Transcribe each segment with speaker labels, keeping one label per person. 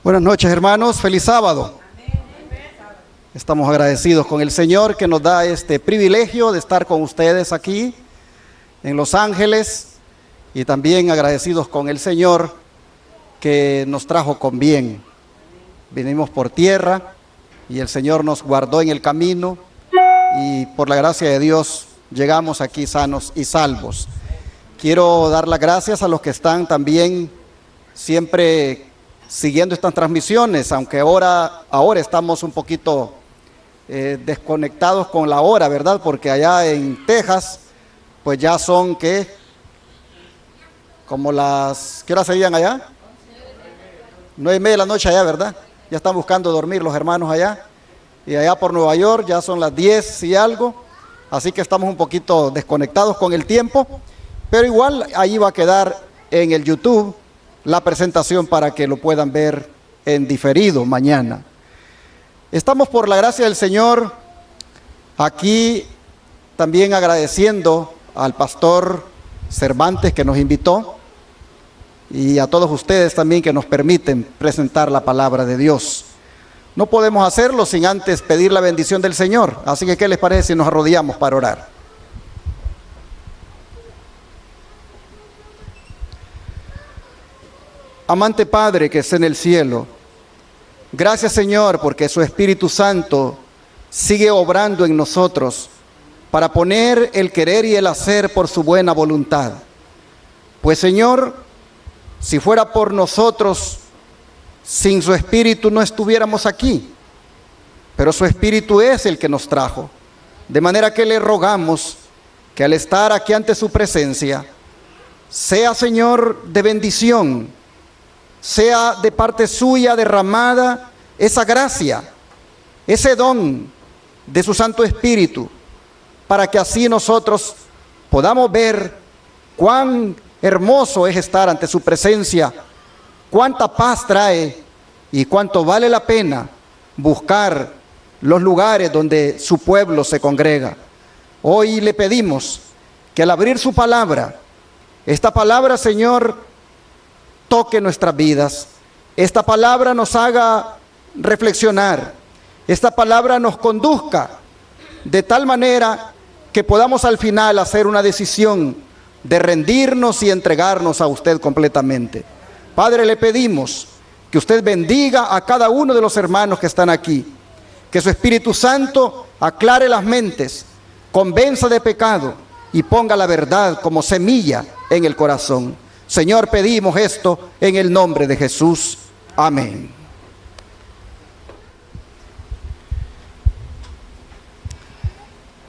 Speaker 1: Buenas noches, hermanos, feliz sábado. Estamos agradecidos con el Señor que nos da este privilegio de estar con ustedes aquí en Los Ángeles, y también agradecidos con el Señor que nos trajo con bien. Vinimos por tierra y el Señor nos guardó en el camino, y por la gracia de Dios llegamos aquí sanos y salvos. Quiero dar las gracias a los que están también siempre siguiendo estas transmisiones, aunque ahora estamos un poquito desconectados con la hora, ¿verdad? Porque allá en Texas, pues ya son, ¿qué? Como las, ¿qué hora serían allá? 9:30 de la noche allá, ¿verdad? Ya están buscando dormir los hermanos allá. Y allá por Nueva York ya son las 10 y algo, así que estamos un poquito desconectados con el tiempo, pero igual ahí va a quedar en el YouTube la presentación para que lo puedan ver en diferido mañana. Estamos, por la gracia del Señor, aquí también agradeciendo al pastor Cervantes que nos invitó, y a todos ustedes también que nos permiten presentar la palabra de Dios. No podemos hacerlo sin antes pedir la bendición del Señor, así que ¿qué les parece si nos arrodillamos para orar? Amante Padre que está en el cielo, gracias Señor porque su Espíritu Santo sigue obrando en nosotros para poner el querer y el hacer por su buena voluntad. Pues Señor, si fuera por nosotros, sin su Espíritu no estuviéramos aquí, pero su Espíritu es el que nos trajo. De manera que le rogamos que al estar aquí ante su presencia, sea Señor de bendición, sea de parte suya derramada esa gracia, ese don de su Santo Espíritu, para que así nosotros podamos ver cuán hermoso es estar ante su presencia, cuánta paz trae y cuánto vale la pena buscar los lugares donde su pueblo se congrega. Hoy le pedimos que al abrir su palabra, esta palabra, Señor, toque nuestras vidas, esta palabra nos haga reflexionar, esta palabra nos conduzca de tal manera que podamos al final hacer una decisión de rendirnos y entregarnos a usted completamente. Padre, le pedimos que usted bendiga a cada uno de los hermanos que están aquí, que su Espíritu Santo aclare las mentes, convenza de pecado y ponga la verdad como semilla en el corazón. Señor, pedimos esto en el nombre de Jesús. Amén.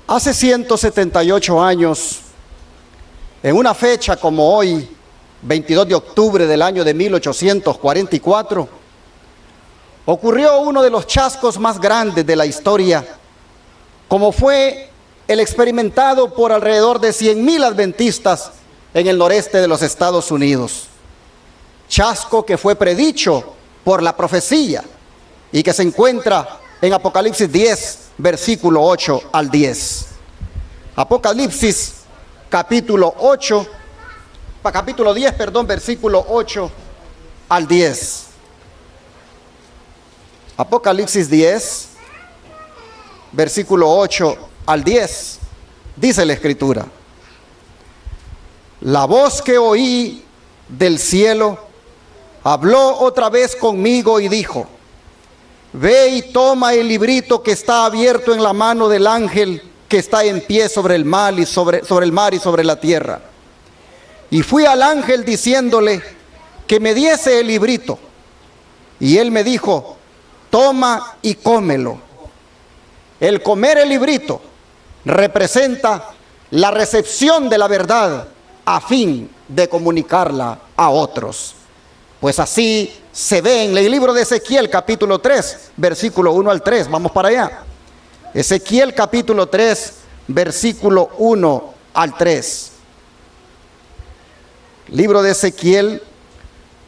Speaker 1: Hace 178 años, en una fecha como hoy, 22 de octubre del año de 1844, ocurrió uno de los chascos más grandes de la historia, como fue el experimentado por alrededor de 100,000 adventistas en el noreste de los Estados Unidos. Chasco que fue predicho por la profecía y que se encuentra en Apocalipsis 10, versículo 8 al 10. Apocalipsis capítulo 10, versículo 8 al 10. Apocalipsis 10, versículo 8 al 10, dice la Escritura: la voz que oí del cielo habló otra vez conmigo y dijo: ve y toma el librito que está abierto en la mano del ángel que está en pie sobre el mar y sobre la tierra. Y fui al ángel diciéndole que me diese el librito, y él me dijo: toma y cómelo. El comer el librito representa la recepción de la verdad a fin de comunicarla a otros. Pues así se ve en el libro de Ezequiel capítulo 3, versículo 1 al 3. Vamos para allá. Ezequiel capítulo 3, versículo 1 al 3. Libro de Ezequiel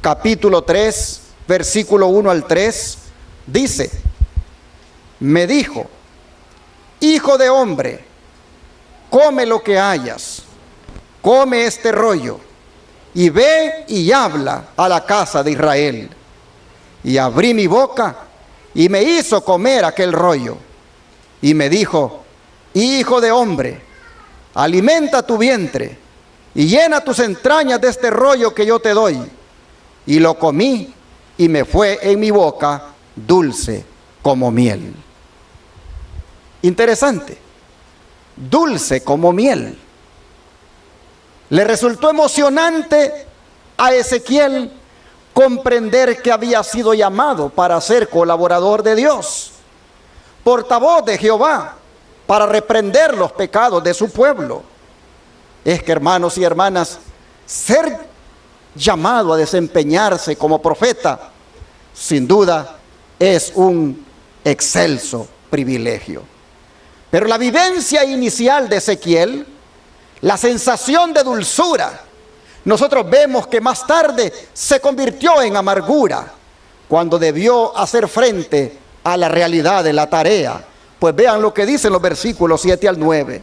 Speaker 1: capítulo 3, versículo 1 al 3, dice: me dijo: hijo de hombre, come lo que hayas, come este rollo, y ve y habla a la casa de Israel. Y abrí mi boca y me hizo comer aquel rollo. Y me dijo: hijo de hombre, alimenta tu vientre y llena tus entrañas de este rollo que yo te doy. Y lo comí y me fue en mi boca dulce como miel. Interesante, dulce como miel. Le resultó emocionante a Ezequiel comprender que había sido llamado para ser colaborador de Dios, portavoz de Jehová, para reprender los pecados de su pueblo. Es que, hermanos y hermanas, ser llamado a desempeñarse como profeta, sin duda, es un excelso privilegio. Pero la vivencia inicial de Ezequiel, la sensación de dulzura, nosotros vemos que más tarde se convirtió en amargura cuando debió hacer frente a la realidad de la tarea. Pues vean lo que dicen los versículos 7 al 9.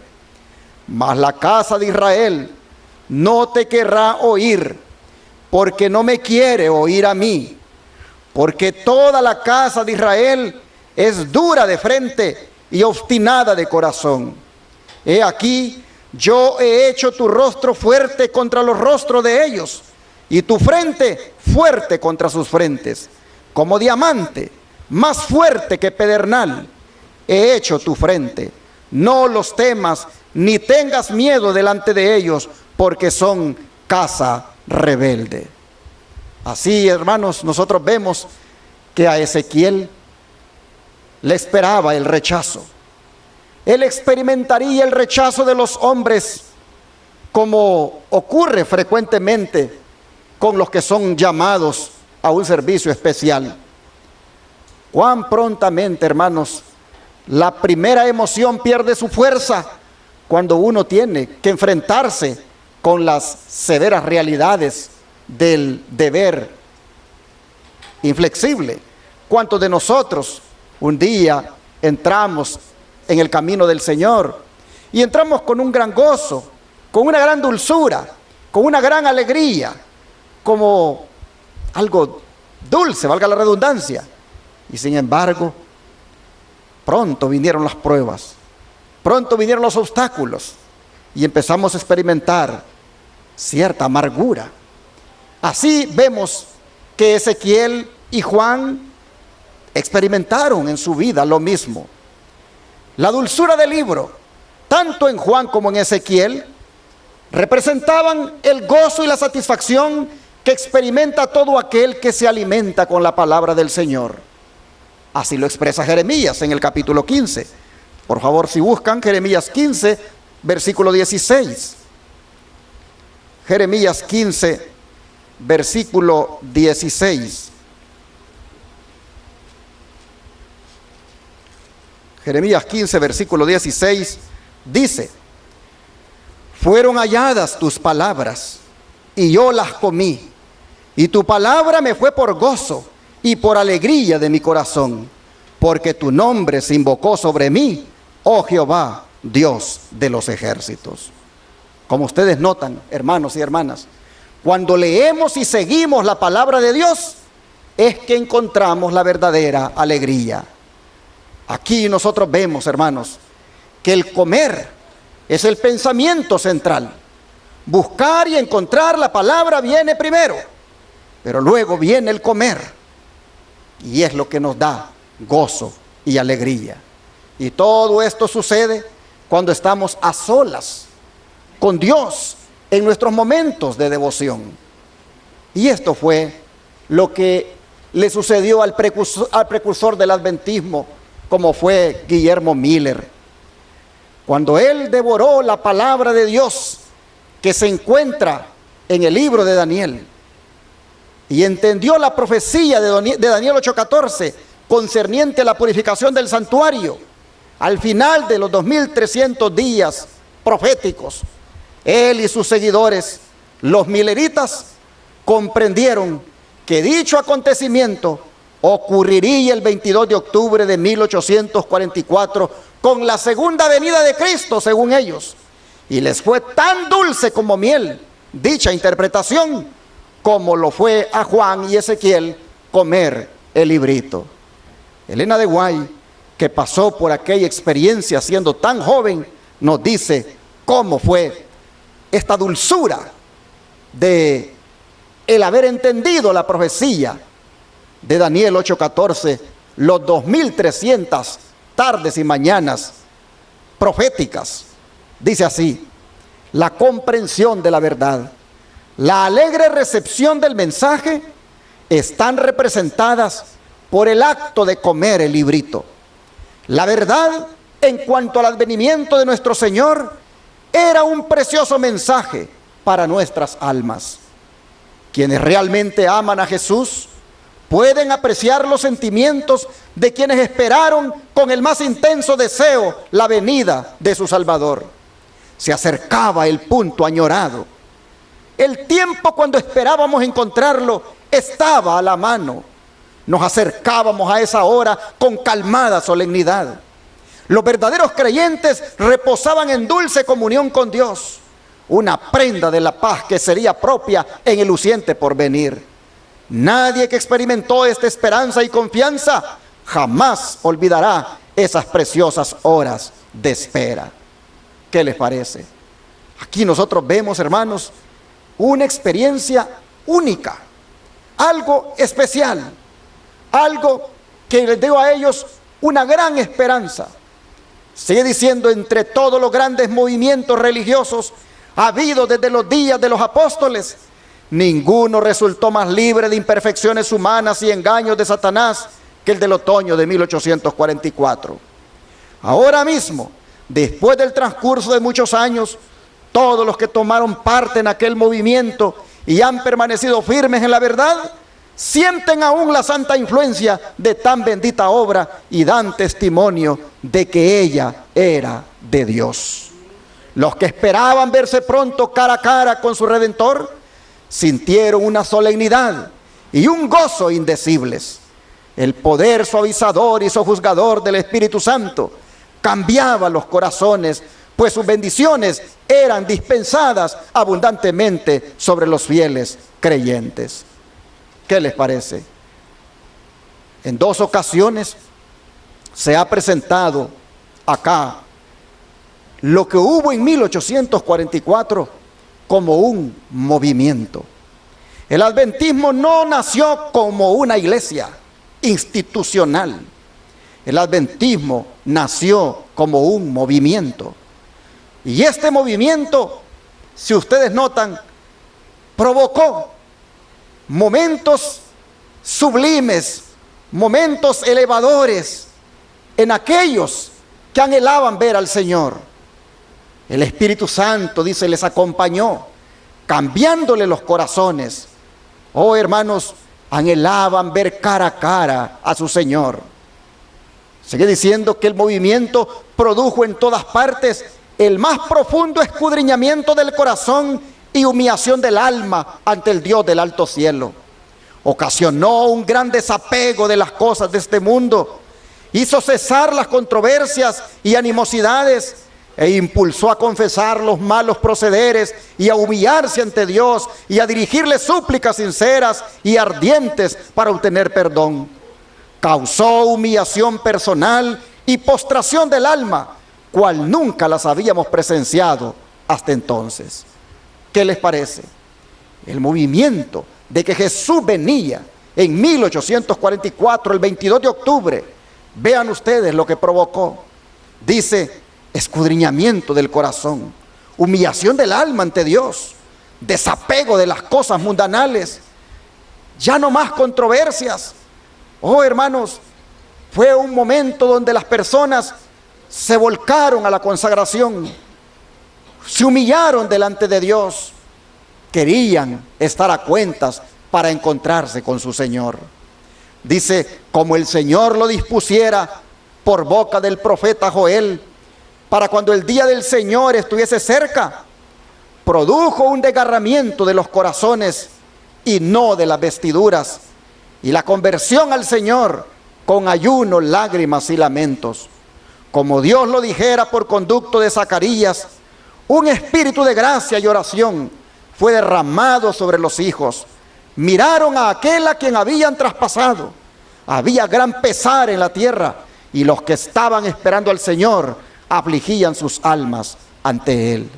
Speaker 1: Mas la casa de Israel no te querrá oír, porque no me quiere oír a mí, porque toda la casa de Israel es dura de frente y obstinada de corazón. He aquí, yo he hecho tu rostro fuerte contra los rostros de ellos, y tu frente fuerte contra sus frentes. Como diamante, más fuerte que pedernal, he hecho tu frente. No los temas, ni tengas miedo delante de ellos, porque son casa rebelde. Así, hermanos, nosotros vemos que a Ezequiel le esperaba el rechazo. Él experimentaría el rechazo de los hombres, como ocurre frecuentemente con los que son llamados a un servicio especial. Cuán prontamente, hermanos, la primera emoción pierde su fuerza cuando uno tiene que enfrentarse con las severas realidades del deber inflexible. ¿Cuántos de nosotros un día entramos en el camino del Señor y entramos con un gran gozo, con una gran dulzura, con una gran alegría, como algo dulce, valga la redundancia? Y sin embargo, pronto vinieron las pruebas, pronto vinieron los obstáculos y empezamos a experimentar cierta amargura. Así vemos que Ezequiel y Juan experimentaron en su vida lo mismo. La dulzura del libro, tanto en Juan como en Ezequiel, representaban el gozo y la satisfacción que experimenta todo aquel que se alimenta con la palabra del Señor. Así lo expresa Jeremías en el capítulo 15. Por favor, si buscan Jeremías 15, versículo 16. Jeremías 15, versículo 16. Jeremías 15, versículo 16, dice: fueron halladas tus palabras, y yo las comí, y tu palabra me fue por gozo y por alegría de mi corazón, porque tu nombre se invocó sobre mí, oh Jehová, Dios de los ejércitos. Como ustedes notan, hermanos y hermanas, cuando leemos y seguimos la palabra de Dios, es que encontramos la verdadera alegría. Aquí nosotros vemos, hermanos, que el comer es el pensamiento central. Buscar y encontrar la palabra viene primero, pero luego viene el comer. Y es lo que nos da gozo y alegría. Y todo esto sucede cuando estamos a solas con Dios en nuestros momentos de devoción. Y esto fue lo que le sucedió al precursor del adventismo, como fue Guillermo Miller. Cuando él devoró la palabra de Dios que se encuentra en el libro de Daniel y entendió la profecía de Daniel 8:14 concerniente a la purificación del santuario, al final de los 2300 días proféticos, él y sus seguidores, los mileritas, comprendieron que dicho acontecimiento ocurriría el 22 de octubre de 1844 con la segunda venida de Cristo, según ellos. Y les fue tan dulce como miel dicha interpretación, como lo fue a Juan y Ezequiel comer el librito. Elena de White, que pasó por aquella experiencia siendo tan joven, nos dice cómo fue esta dulzura de el haber entendido la profecía de Daniel 8:14, los 2300 tardes y mañanas proféticas. Dice así: la comprensión de la verdad, la alegre recepción del mensaje están representadas por el acto de comer el librito. La verdad en cuanto al advenimiento de nuestro Señor era un precioso mensaje para nuestras almas. Quienes realmente aman a Jesús pueden apreciar los sentimientos de quienes esperaron con el más intenso deseo la venida de su Salvador. Se acercaba el punto añorado. El tiempo cuando esperábamos encontrarlo estaba a la mano. Nos acercábamos a esa hora con calmada solemnidad. Los verdaderos creyentes reposaban en dulce comunión con Dios, una prenda de la paz que sería propia en el luciente porvenir. Nadie que experimentó esta esperanza y confianza jamás olvidará esas preciosas horas de espera. ¿Qué les parece? Aquí nosotros vemos, hermanos, una experiencia única, algo especial, algo que les dio a ellos una gran esperanza. Sigue diciendo: entre todos los grandes movimientos religiosos habidos desde los días de los apóstoles, ninguno resultó más libre de imperfecciones humanas y engaños de Satanás que el del otoño de 1844. Ahora mismo, después del transcurso de muchos años, todos los que tomaron parte en aquel movimiento y han permanecido firmes en la verdad, sienten aún la santa influencia de tan bendita obra y dan testimonio de que ella era de Dios. Los que esperaban verse pronto cara a cara con su Redentor, sintieron una solemnidad y un gozo indecibles. El poder suavizador y sojuzgador del Espíritu Santo cambiaba los corazones, pues sus bendiciones eran dispensadas abundantemente sobre los fieles creyentes. ¿Qué les parece? En 2 ocasiones se ha presentado acá lo que hubo en 1844 como un movimiento. El adventismo no nació como una iglesia institucional. El adventismo nació como un movimiento. Y este movimiento, si ustedes notan, provocó momentos sublimes, momentos elevadores en aquellos que anhelaban ver al Señor. El Espíritu Santo, dice, les acompañó, cambiándole los corazones. Oh, hermanos, anhelaban ver cara a cara a su Señor. Sigue diciendo que el movimiento produjo en todas partes el más profundo escudriñamiento del corazón y humillación del alma ante el Dios del alto cielo. Ocasionó un gran desapego de las cosas de este mundo, hizo cesar las controversias y animosidades e impulsó a confesar los malos procederes y a humillarse ante Dios y a dirigirle súplicas sinceras y ardientes para obtener perdón. Causó humillación personal y postración del alma, cual nunca las habíamos presenciado hasta entonces. ¿Qué les parece? El movimiento de que Jesús venía en 1844, el 22 de octubre, vean ustedes lo que provocó. Dice: escudriñamiento del corazón, humillación del alma ante Dios, desapego de las cosas mundanales, ya no más controversias. Oh, hermanos, fue un momento donde las personas se volcaron a la consagración, se humillaron delante de Dios, querían estar a cuentas para encontrarse con su Señor. Dice: como el Señor lo dispusiera por boca del profeta Joel, para cuando el día del Señor estuviese cerca, produjo un desgarramiento de los corazones y no de las vestiduras, y la conversión al Señor con ayuno, lágrimas y lamentos. Como Dios lo dijera por conducto de Zacarías, un espíritu de gracia y oración fue derramado sobre los hijos. Miraron a aquel a quien habían traspasado, había gran pesar en la tierra, y los que estaban esperando al Señor afligían sus almas ante Él.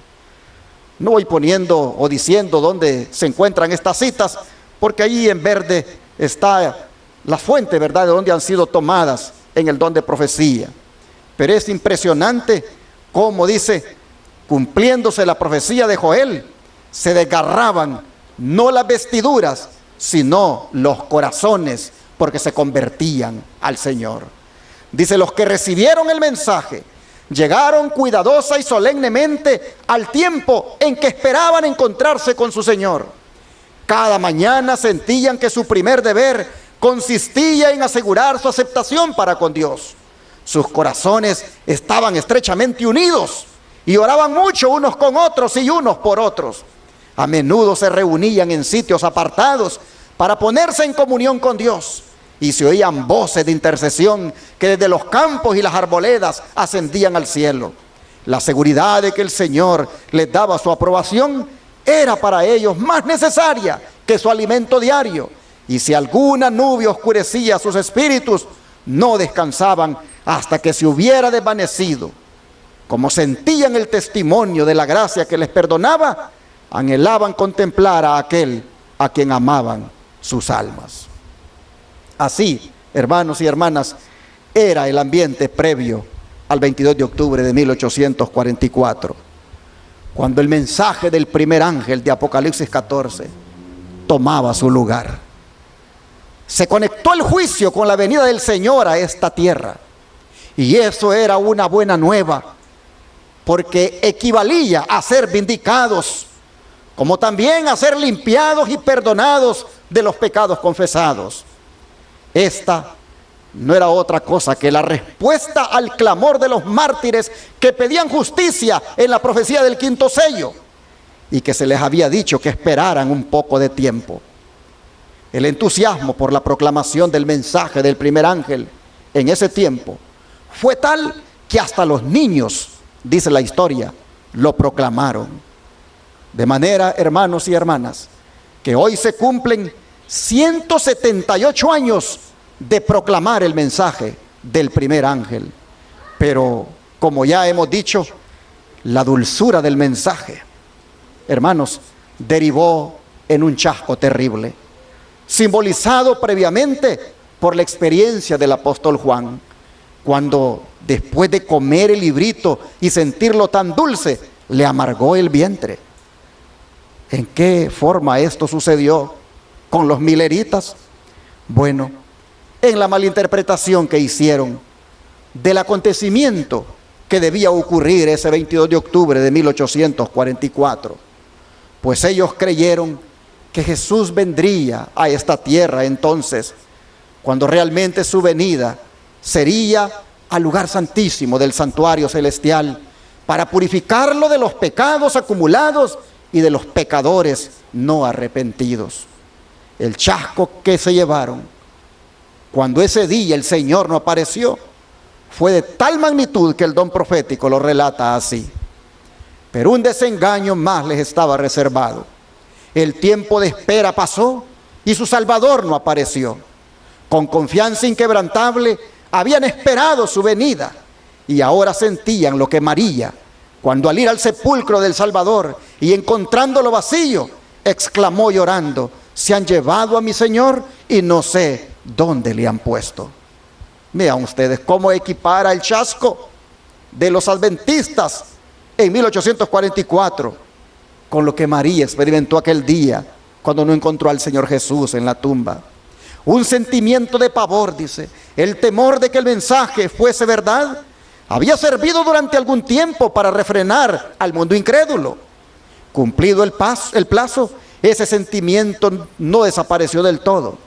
Speaker 1: No voy poniendo o diciendo dónde se encuentran estas citas, porque ahí en verde está la fuente, ¿verdad?, de donde han sido tomadas en el don de profecía. Pero es impresionante cómo dice, cumpliéndose la profecía de Joel, se desgarraban no las vestiduras, sino los corazones, porque se convertían al Señor. Dice, los que recibieron el mensaje llegaron cuidadosa y solemnemente al tiempo en que esperaban encontrarse con su Señor. Cada mañana sentían que su primer deber consistía en asegurar su aceptación para con Dios. Sus corazones estaban estrechamente unidos y oraban mucho unos con otros y unos por otros. A menudo se reunían en sitios apartados para ponerse en comunión con Dios, y se oían voces de intercesión que desde los campos y las arboledas ascendían al cielo. La seguridad de que el Señor les daba su aprobación era para ellos más necesaria que su alimento diario, y si alguna nube oscurecía sus espíritus, no descansaban hasta que se hubiera desvanecido. Como sentían el testimonio de la gracia que les perdonaba, anhelaban contemplar a aquel a quien amaban sus almas. Así, hermanos y hermanas, era el ambiente previo al 22 de octubre de 1844, cuando el mensaje del primer ángel de Apocalipsis 14 tomaba su lugar. Se conectó el juicio con la venida del Señor a esta tierra, y eso era una buena nueva, porque equivalía a ser vindicados, como también a ser limpiados y perdonados de los pecados confesados. Esta no era otra cosa que la respuesta al clamor de los mártires que pedían justicia en la profecía del quinto sello, y que se les había dicho que esperaran un poco de tiempo. El entusiasmo por la proclamación del mensaje del primer ángel en ese tiempo fue tal que hasta los niños, dice la historia, lo proclamaron. De manera, hermanos y hermanas, que hoy se cumplen 178 años de proclamar el mensaje del primer ángel. Pero, como ya hemos dicho, la dulzura del mensaje, hermanos, derivó en un chasco terrible, simbolizado previamente por la experiencia del apóstol Juan, cuando después de comer el librito y sentirlo tan dulce, le amargó el vientre. ¿En qué forma esto sucedió con los mileritas? Bueno, en la malinterpretación que hicieron del acontecimiento que debía ocurrir ese 22 de octubre de 1844. Pues ellos creyeron que Jesús vendría a esta tierra entonces, cuando realmente su venida sería al lugar santísimo del santuario celestial, para purificarlo de los pecados acumulados y de los pecadores no arrepentidos. El chasco que se llevaron cuando ese día el Señor no apareció fue de tal magnitud que el don profético lo relata así. Pero un desengaño más les estaba reservado. El tiempo de espera pasó y su Salvador no apareció. Con confianza inquebrantable habían esperado su venida, y ahora sentían lo que María, cuando al ir al sepulcro del Salvador y encontrándolo vacío, exclamó llorando: se han llevado a mi Señor y no sé dónde le han puesto. Vean ustedes cómo equipara el chasco de los adventistas en 1844 con lo que María experimentó aquel día cuando no encontró al Señor Jesús en la tumba. Un sentimiento de pavor, dice, el temor de que el mensaje fuese verdad, había servido durante algún tiempo para refrenar al mundo incrédulo. Cumplido el plazo, ese sentimiento no desapareció del todo.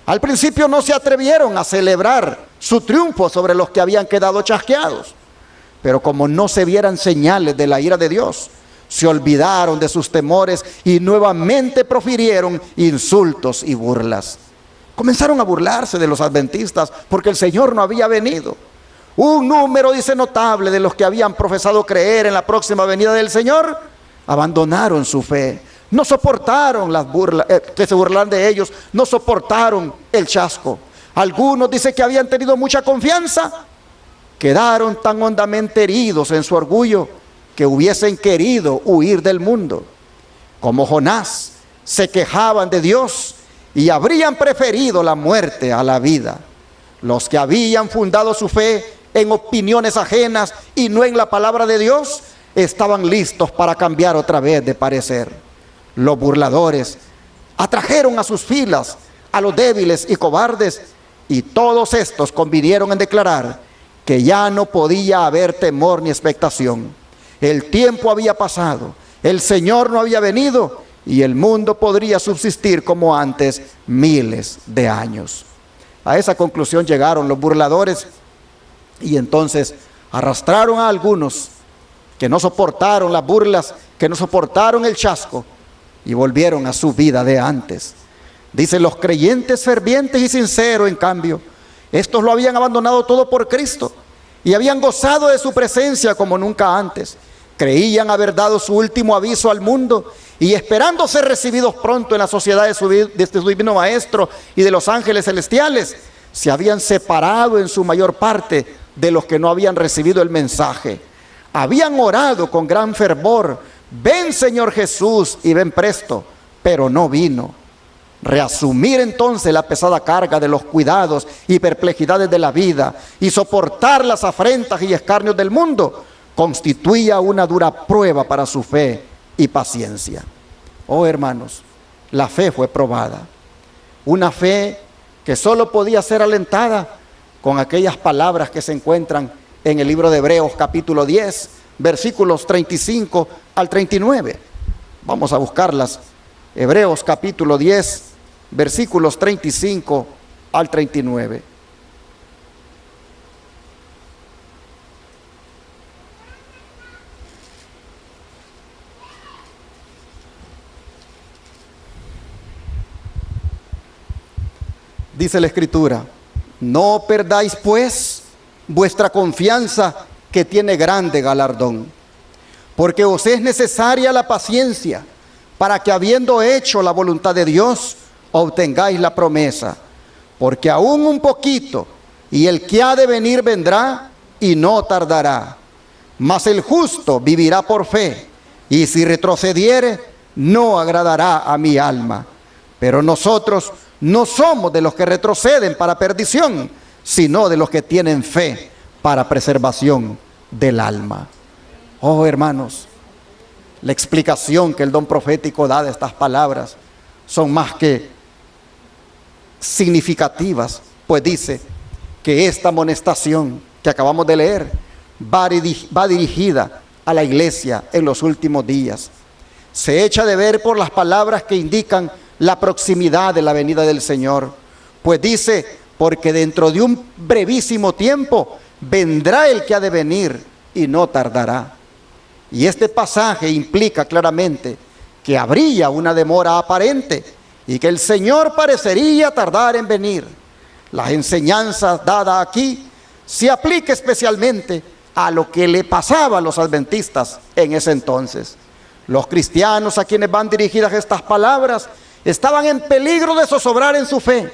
Speaker 1: Al principio no se atrevieron a celebrar su triunfo sobre los que habían quedado chasqueados, pero como no se vieran señales de la ira de Dios, se olvidaron de sus temores y nuevamente profirieron insultos y burlas. Comenzaron a burlarse de los adventistas porque el Señor no había venido. Un número, dice, notable de los que habían profesado creer en la próxima venida del Señor abandonaron su fe. No soportaron las burlas, que se burlaran de ellos, no soportaron el chasco. Algunos dicen que habían tenido mucha confianza, quedaron tan hondamente heridos en su orgullo que hubiesen querido huir del mundo. Como Jonás, se quejaban de Dios y habrían preferido la muerte a la vida. Los que habían fundado su fe en opiniones ajenas y no en la palabra de Dios, estaban listos para cambiar otra vez de parecer. Los burladores atrajeron a sus filas a los débiles y cobardes, y todos estos convinieron en declarar que ya no podía haber temor ni expectación. El tiempo había pasado, el Señor no había venido, y el mundo podría subsistir como antes miles de años. A esa conclusión llegaron los burladores, y entonces arrastraron a algunos que no soportaron las burlas, que no soportaron el chasco, y volvieron a su vida de antes. Dicen los creyentes fervientes y sinceros, en cambio, estos lo habían abandonado todo por Cristo y habían gozado de su presencia como nunca antes. Creían haber dado su último aviso al mundo y esperando ser recibidos pronto en la sociedad de su divino Maestro y de los ángeles celestiales, se habían separado en su mayor parte de los que no habían recibido el mensaje. Habían orado con gran fervor: ven Señor Jesús y ven presto, pero no vino. Reasumir entonces la pesada carga de los cuidados y perplejidades de la vida y soportar las afrentas y escarnios del mundo constituía una dura prueba para su fe y paciencia. Oh hermanos, la fe fue probada. Una fe que solo podía ser alentada con aquellas palabras que se encuentran en el libro de Hebreos capítulo 10, versículos 35 al 39. Vamos a buscarlas. Hebreos capítulo 10, versículos 35 al 39. Dice la Escritura: no perdáis pues vuestra confianza, que tiene grande galardón, porque os es necesaria la paciencia, para que habiendo hecho la voluntad de Dios, obtengáis la promesa. Porque aún un poquito, y el que ha de venir vendrá, y no tardará. Mas el justo vivirá por fe, y si retrocediere, no agradará a mi alma. Pero nosotros no somos de los que retroceden para perdición, sino de los que tienen fe para preservación del alma. Oh hermanos, la explicación que el don profético da de estas palabras son más que significativas, pues dice que esta amonestación que acabamos de leer va dirigida a la iglesia en los últimos días. Se echa de ver por las palabras que indican la proximidad de la venida del Señor, pues dice: porque dentro de un brevísimo tiempo vendrá el que ha de venir y no tardará. Y este pasaje implica claramente que habría una demora aparente y que el Señor parecería tardar en venir. Las enseñanzas dadas aquí se aplica especialmente a lo que le pasaba a los adventistas en ese entonces. Los cristianos a quienes van dirigidas estas palabras estaban en peligro de zozobrar en su fe.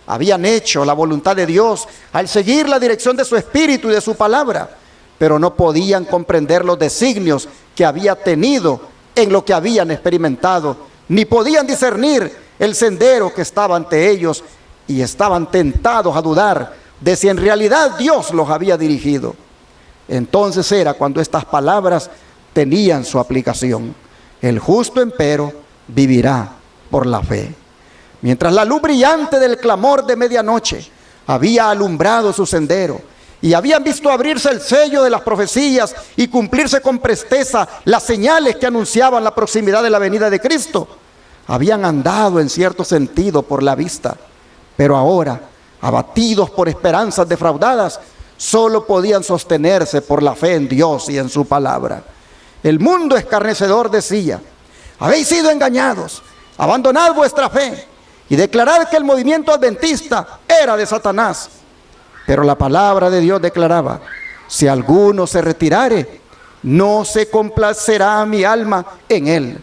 Speaker 1: Habían hecho la voluntad de Dios al seguir la dirección de su Espíritu y de su palabra, pero no podían comprender los designios que había tenido en lo que habían experimentado, ni podían discernir el sendero que estaba ante ellos, y estaban tentados a dudar de si en realidad Dios los había dirigido. Entonces era cuando estas palabras tenían su aplicación: el justo empero vivirá por la fe. Mientras la luz brillante del clamor de medianoche había alumbrado su sendero y habían visto abrirse el sello de las profecías y cumplirse con presteza las señales que anunciaban la proximidad de la venida de Cristo, habían andado en cierto sentido por la vista, pero ahora, abatidos por esperanzas defraudadas, solo podían sostenerse por la fe en Dios y en su palabra. El mundo escarnecedor decía: habéis sido engañados, abandonad vuestra fe y declarad que el movimiento adventista era de Satanás. Pero la palabra de Dios declaraba: si alguno se retirare, no se complacerá mi alma en él.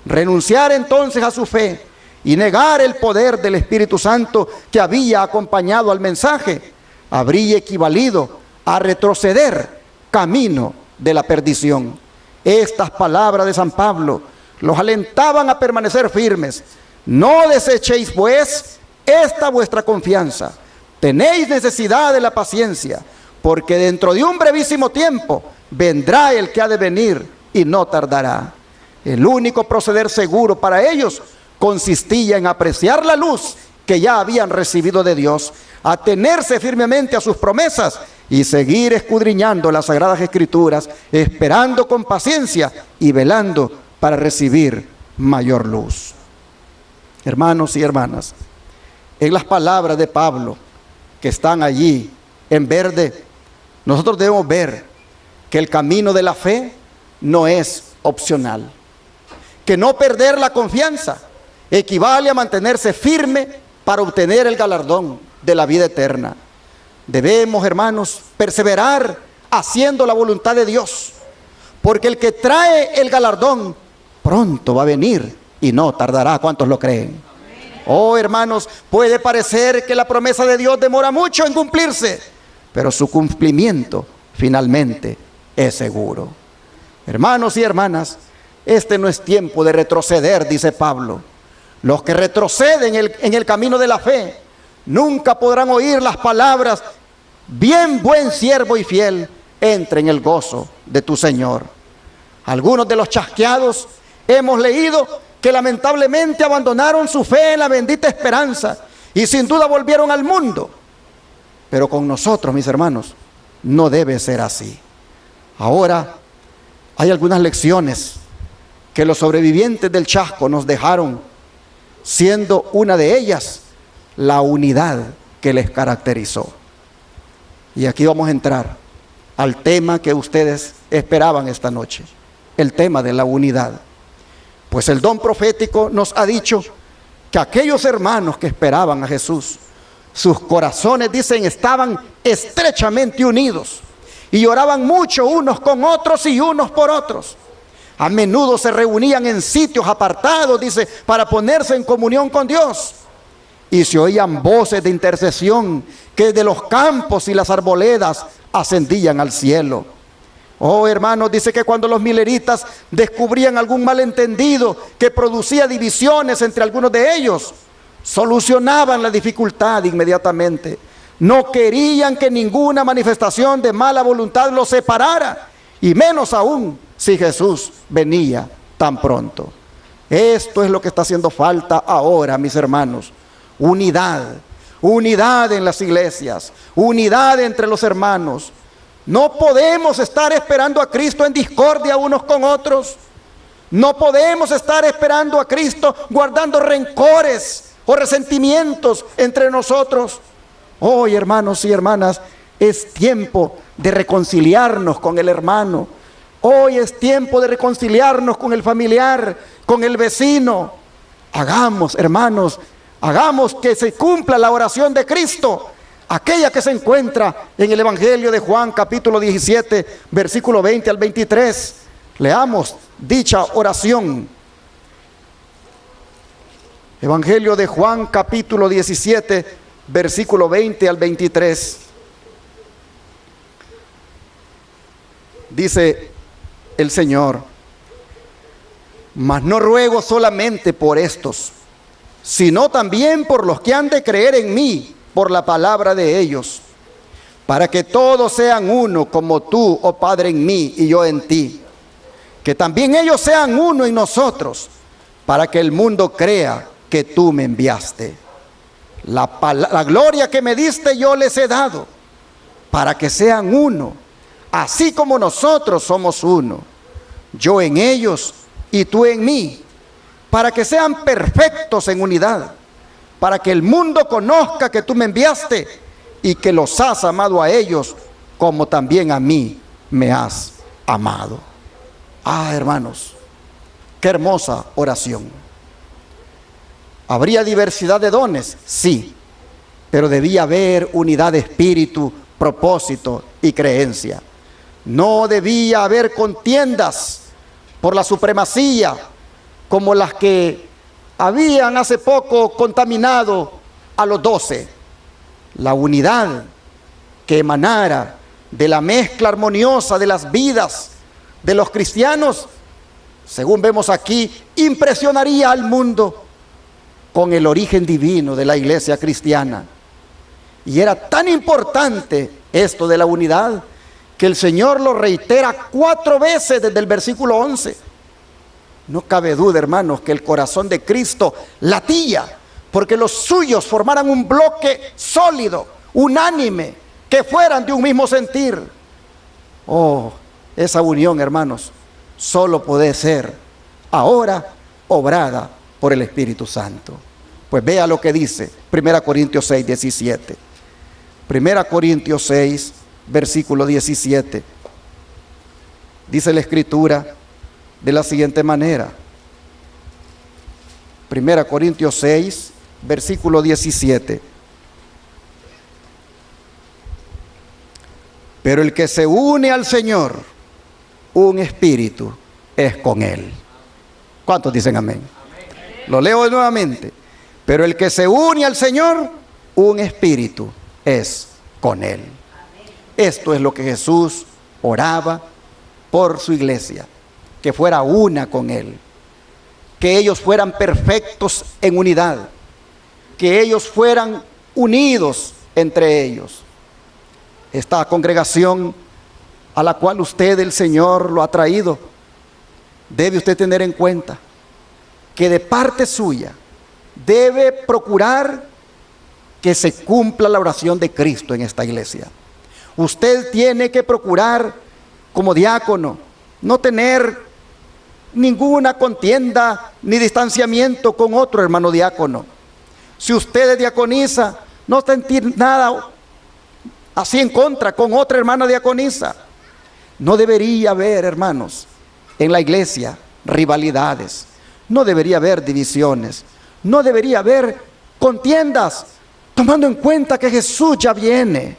Speaker 1: Renunciar entonces a su fe y negar el poder del Espíritu Santo que había acompañado al mensaje, habría equivalido a retroceder camino de la perdición. Estas palabras de San Pablo los alentaban a permanecer firmes. No desechéis pues esta vuestra confianza. Tenéis necesidad de la paciencia, porque dentro de un brevísimo tiempo vendrá el que ha de venir y no tardará. El único proceder seguro para ellos consistía en apreciar la luz que ya habían recibido de Dios, atenerse firmemente a sus promesas y seguir escudriñando las Sagradas Escrituras, esperando con paciencia y velando para recibir mayor luz. Hermanos y hermanas, en las palabras de Pablo que están allí en verde, nosotros debemos ver que el camino de la fe no es opcional, que no perder la confianza equivale a mantenerse firme para obtener el galardón de la vida eterna. Debemos, hermanos, perseverar haciendo la voluntad de Dios, porque el que trae el galardón pronto va a venir y no tardará. ¿Cuántos lo creen? Oh, hermanos, puede parecer que la promesa de Dios demora mucho en cumplirse, pero su cumplimiento finalmente es seguro. Hermanos y hermanas, este no es tiempo de retroceder, dice Pablo. Los que retroceden en el camino de la fe nunca podrán oír las palabras: bien, buen siervo y fiel, entra en el gozo de tu Señor. Algunos de los chasqueados hemos leído que lamentablemente abandonaron su fe en la bendita esperanza y sin duda volvieron al mundo. Pero con nosotros, mis hermanos, no debe ser así. Ahora hay algunas lecciones que los sobrevivientes del chasco nos dejaron, siendo una de ellas la unidad que les caracterizó. Y aquí vamos a entrar al tema que ustedes esperaban esta noche, el tema de la unidad. Pues el don profético nos ha dicho que aquellos hermanos que esperaban a Jesús, sus corazones, dicen, estaban estrechamente unidos y oraban mucho unos con otros y unos por otros. A menudo se reunían en sitios apartados, dice, para ponerse en comunión con Dios. Y se oían voces de intercesión que de los campos y las arboledas ascendían al cielo. Oh, hermanos, dice que cuando los mileritas descubrían algún malentendido que producía divisiones entre algunos de ellos, solucionaban la dificultad inmediatamente. No querían que ninguna manifestación de mala voluntad los separara, y menos aún si Jesús venía tan pronto. Esto es lo que está haciendo falta ahora, mis hermanos. Unidad, unidad en las iglesias, unidad entre los hermanos. No podemos estar esperando a Cristo en discordia unos con otros. No podemos estar esperando a Cristo guardando rencores o resentimientos entre nosotros. Hoy, hermanos y hermanas, es tiempo de reconciliarnos con el hermano. Hoy es tiempo de reconciliarnos con el familiar, con el vecino. Hagamos, hermanos, hagamos que se cumpla la oración de Cristo, aquella que se encuentra en el Evangelio de Juan, capítulo 17, versículo 20 al 23. Leamos dicha oración. Evangelio de Juan, capítulo 17, versículo 20 al 23. Dice el Señor: mas no ruego solamente por estos, sino también por los que han de creer en mí por la palabra de ellos, para que todos sean uno, como tú, oh Padre, en mí y yo en ti, que también ellos sean uno en nosotros, para que el mundo crea que tú me enviaste. La gloria que me diste yo les he dado, para que sean uno, así como nosotros somos uno, yo en ellos y tú en mí, para que sean perfectos en unidad, para que el mundo conozca que tú me enviaste y que los has amado a ellos como también a mí me has amado. Ah, hermanos, qué hermosa oración. ¿Habría diversidad de dones? Sí, pero debía haber unidad de espíritu, propósito y creencia. No debía haber contiendas por la supremacía como las que habían hace poco contaminado a los 12. La unidad que emanara de la mezcla armoniosa de las vidas de los cristianos, según vemos aquí, impresionaría al mundo con el origen divino de la iglesia cristiana. Y era tan importante esto de la unidad que el Señor lo reitera 4 veces desde el versículo 11. No cabe duda, hermanos, que el corazón de Cristo latía porque los suyos formaran un bloque sólido, unánime, que fueran de un mismo sentir. Oh, esa unión, hermanos, solo puede ser ahora obrada por el Espíritu Santo. Pues vea lo que dice 1 Corintios 6, 17. 1 Corintios 6, versículo 17. Dice la Escritura de la siguiente manera. 1 Corintios 6, versículo 17. Pero el que se une al Señor, un espíritu es con Él. ¿Cuántos dicen amén? Amén. Lo leo nuevamente. Pero el que se une al Señor, un espíritu es con Él. Esto es lo que Jesús oraba por su iglesia, que fuera una con Él, que ellos fueran perfectos en unidad, que ellos fueran unidos entre ellos. Esta congregación a la cual usted, el Señor, lo ha traído, debe usted tener en cuenta que de parte suya debe procurar que se cumpla la oración de Cristo en esta iglesia. Usted tiene que procurar, como diácono, no tener ninguna contienda ni distanciamiento con otro hermano diácono. Si usted es diaconisa, no sentir nada así en contra con otra hermana diaconisa. No debería haber, hermanos, en la iglesia rivalidades. No debería haber divisiones. No debería haber contiendas, tomando en cuenta que Jesús ya viene.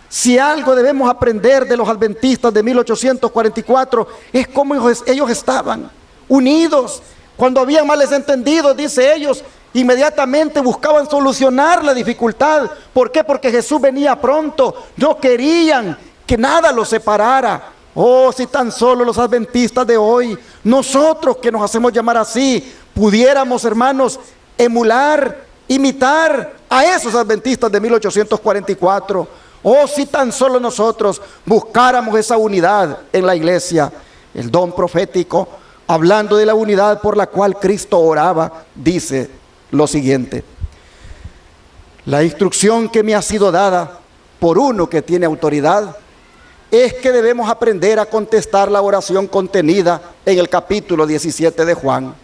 Speaker 1: Si algo debemos aprender de los adventistas de 1844 es cómo ellos estaban unidos. Cuando había males entendidos, dice ellos, inmediatamente buscaban solucionar la dificultad. ¿Por qué? Porque Jesús venía pronto. No querían que nada los separara. Oh, si tan solo los adventistas de hoy, nosotros que nos hacemos llamar así, pudiéramos, hermanos, emular, imitar a esos adventistas de 1844. Oh, si tan solo nosotros buscáramos esa unidad en la iglesia. El don profético, hablando de la unidad por la cual Cristo oraba, dice lo siguiente: la instrucción que me ha sido dada por uno que tiene autoridad es que debemos aprender a contestar la oración contenida en el capítulo 17 de Juan.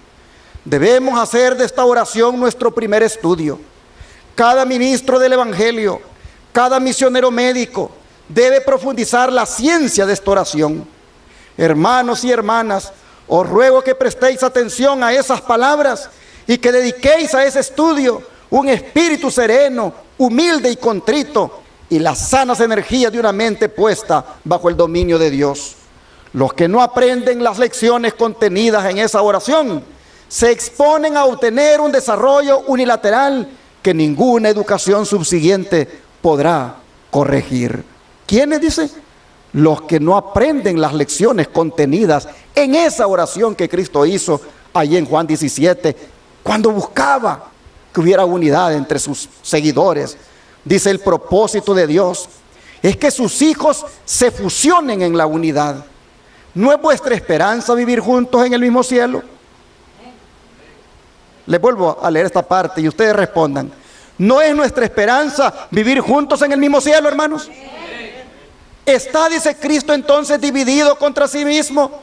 Speaker 1: Debemos hacer de esta oración nuestro primer estudio. Cada ministro del Evangelio, cada misionero médico debe profundizar la ciencia de esta oración. Hermanos y hermanas, os ruego que prestéis atención a esas palabras y que dediquéis a ese estudio un espíritu sereno, humilde y contrito, y las sanas energías de una mente puesta bajo el dominio de Dios. Los que no aprenden las lecciones contenidas en esa oración se exponen a obtener un desarrollo unilateral que ninguna educación subsiguiente podrá corregir. ¿Quiénes dice? Los que no aprenden las lecciones contenidas en esa oración que Cristo hizo allí en Juan 17, cuando buscaba que hubiera unidad entre sus seguidores. Dice: el propósito de Dios es que sus hijos se fusionen en la unidad. ¿No es vuestra esperanza vivir juntos en el mismo cielo? Les vuelvo a leer esta parte y ustedes respondan. ¿No es nuestra esperanza vivir juntos en el mismo cielo, hermanos? ¿Está, dice Cristo, entonces dividido contra sí mismo?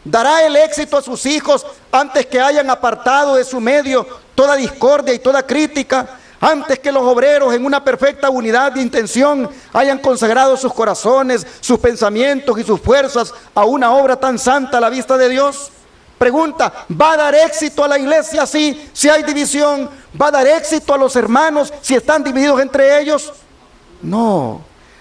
Speaker 1: ¿Dará el éxito a sus hijos antes que hayan apartado de su medio toda discordia y toda crítica? Antes que los obreros en una perfecta unidad de intención hayan consagrado sus corazones, sus pensamientos y sus fuerzas a una obra tan santa a la vista de Dios. Pregunta: ¿va a dar éxito a la iglesia así si hay división? ¿Va a dar éxito a los hermanos si están divididos entre ellos? No.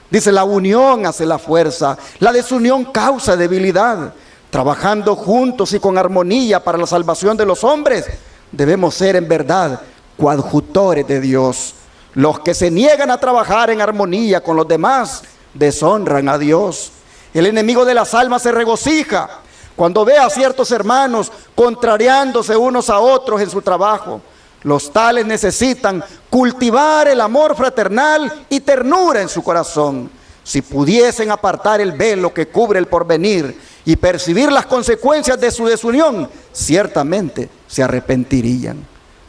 Speaker 1: Dice: la unión hace la fuerza, la desunión causa debilidad. Trabajando juntos y con armonía para la salvación de los hombres, debemos ser en verdad coadjutores de Dios. Los que se niegan a trabajar en armonía con los demás deshonran a Dios. El enemigo de las almas se regocija cuando ve a ciertos hermanos contrariándose unos a otros en su trabajo. Los tales necesitan cultivar el amor fraternal y ternura en su corazón. Si pudiesen apartar el velo que cubre el porvenir y percibir las consecuencias de su desunión, ciertamente se arrepentirían.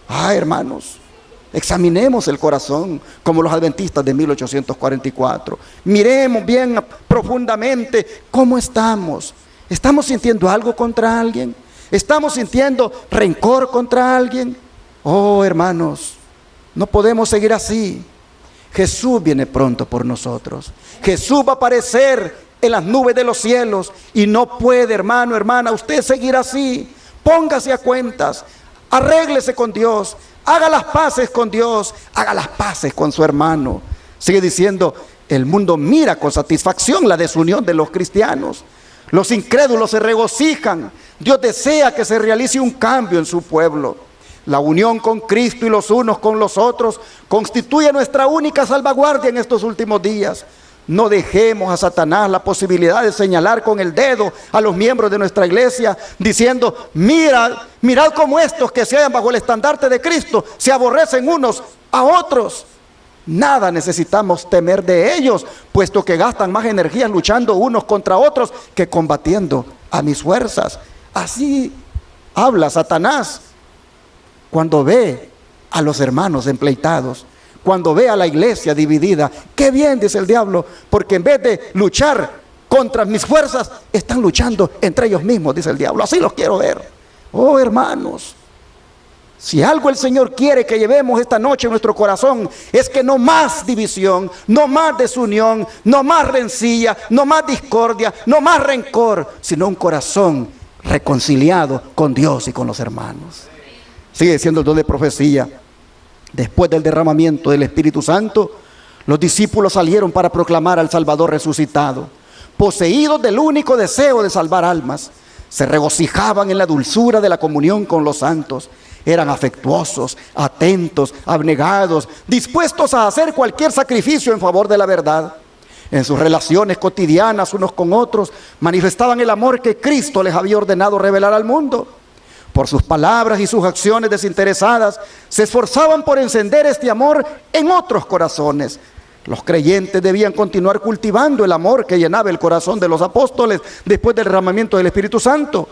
Speaker 1: Hermanos, examinemos el corazón como los adventistas de 1844. Miremos bien profundamente cómo estamos. ¿Estamos sintiendo algo contra alguien? ¿Estamos sintiendo rencor contra alguien? Hermanos, no podemos seguir así. Jesús viene pronto por nosotros. Jesús va a aparecer en las nubes de los cielos y no puede, hermano, hermana, usted seguir así. Póngase a cuentas, arréglese con Dios, haga las paces con Dios, haga las paces con su hermano. Sigue diciendo, el mundo mira con satisfacción la desunión de los cristianos. Los incrédulos se regocijan. Dios desea que se realice un cambio en su pueblo. La unión con Cristo y los unos con los otros constituye nuestra única salvaguardia en estos últimos días. No dejemos a Satanás la posibilidad de señalar con el dedo a los miembros de nuestra iglesia, diciendo, mirad cómo estos que se hallan bajo el estandarte de Cristo se aborrecen unos a otros. Nada necesitamos temer de ellos, puesto que gastan más energías luchando unos contra otros que combatiendo a mis fuerzas. Así habla Satanás cuando ve a los hermanos empleitados, cuando ve a la iglesia dividida. Qué bien, dice el diablo, porque en vez de luchar contra mis fuerzas, están luchando entre ellos mismos, dice el diablo. Así los quiero ver. Hermanos, si algo el Señor quiere que llevemos esta noche en nuestro corazón, es que no más división, no más desunión, no más rencilla, no más discordia, no más rencor, sino un corazón reconciliado con Dios y con los hermanos. Sigue diciendo el don de profecía. Después del derramamiento del Espíritu Santo, los discípulos salieron para proclamar al Salvador resucitado. Poseídos del único deseo de salvar almas, se regocijaban en la dulzura de la comunión con los santos. Eran afectuosos, atentos, abnegados, dispuestos a hacer cualquier sacrificio en favor de la verdad. En sus relaciones cotidianas unos con otros, manifestaban el amor que Cristo les había ordenado revelar al mundo. Por sus palabras y sus acciones desinteresadas, se esforzaban por encender este amor en otros corazones. Los creyentes debían continuar cultivando el amor que llenaba el corazón de los apóstoles después del derramamiento del Espíritu Santo.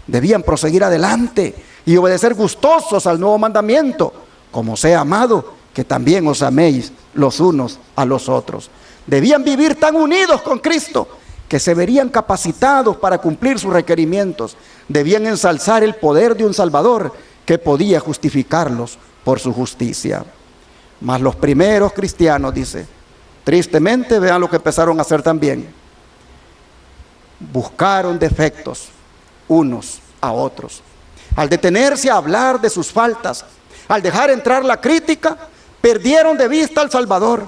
Speaker 1: Debían proseguir adelante y obedecer gustosos al nuevo mandamiento: como sea amado, que también os améis los unos a los otros. Debían vivir tan unidos con Cristo que se verían capacitados para cumplir sus requerimientos. Debían ensalzar el poder de un Salvador que podía justificarlos por su justicia. Mas los primeros cristianos, dice, tristemente, vean lo que empezaron a hacer también. Buscaron defectos unos a otros. Al detenerse a hablar de sus faltas, al dejar entrar la crítica, perdieron de vista al Salvador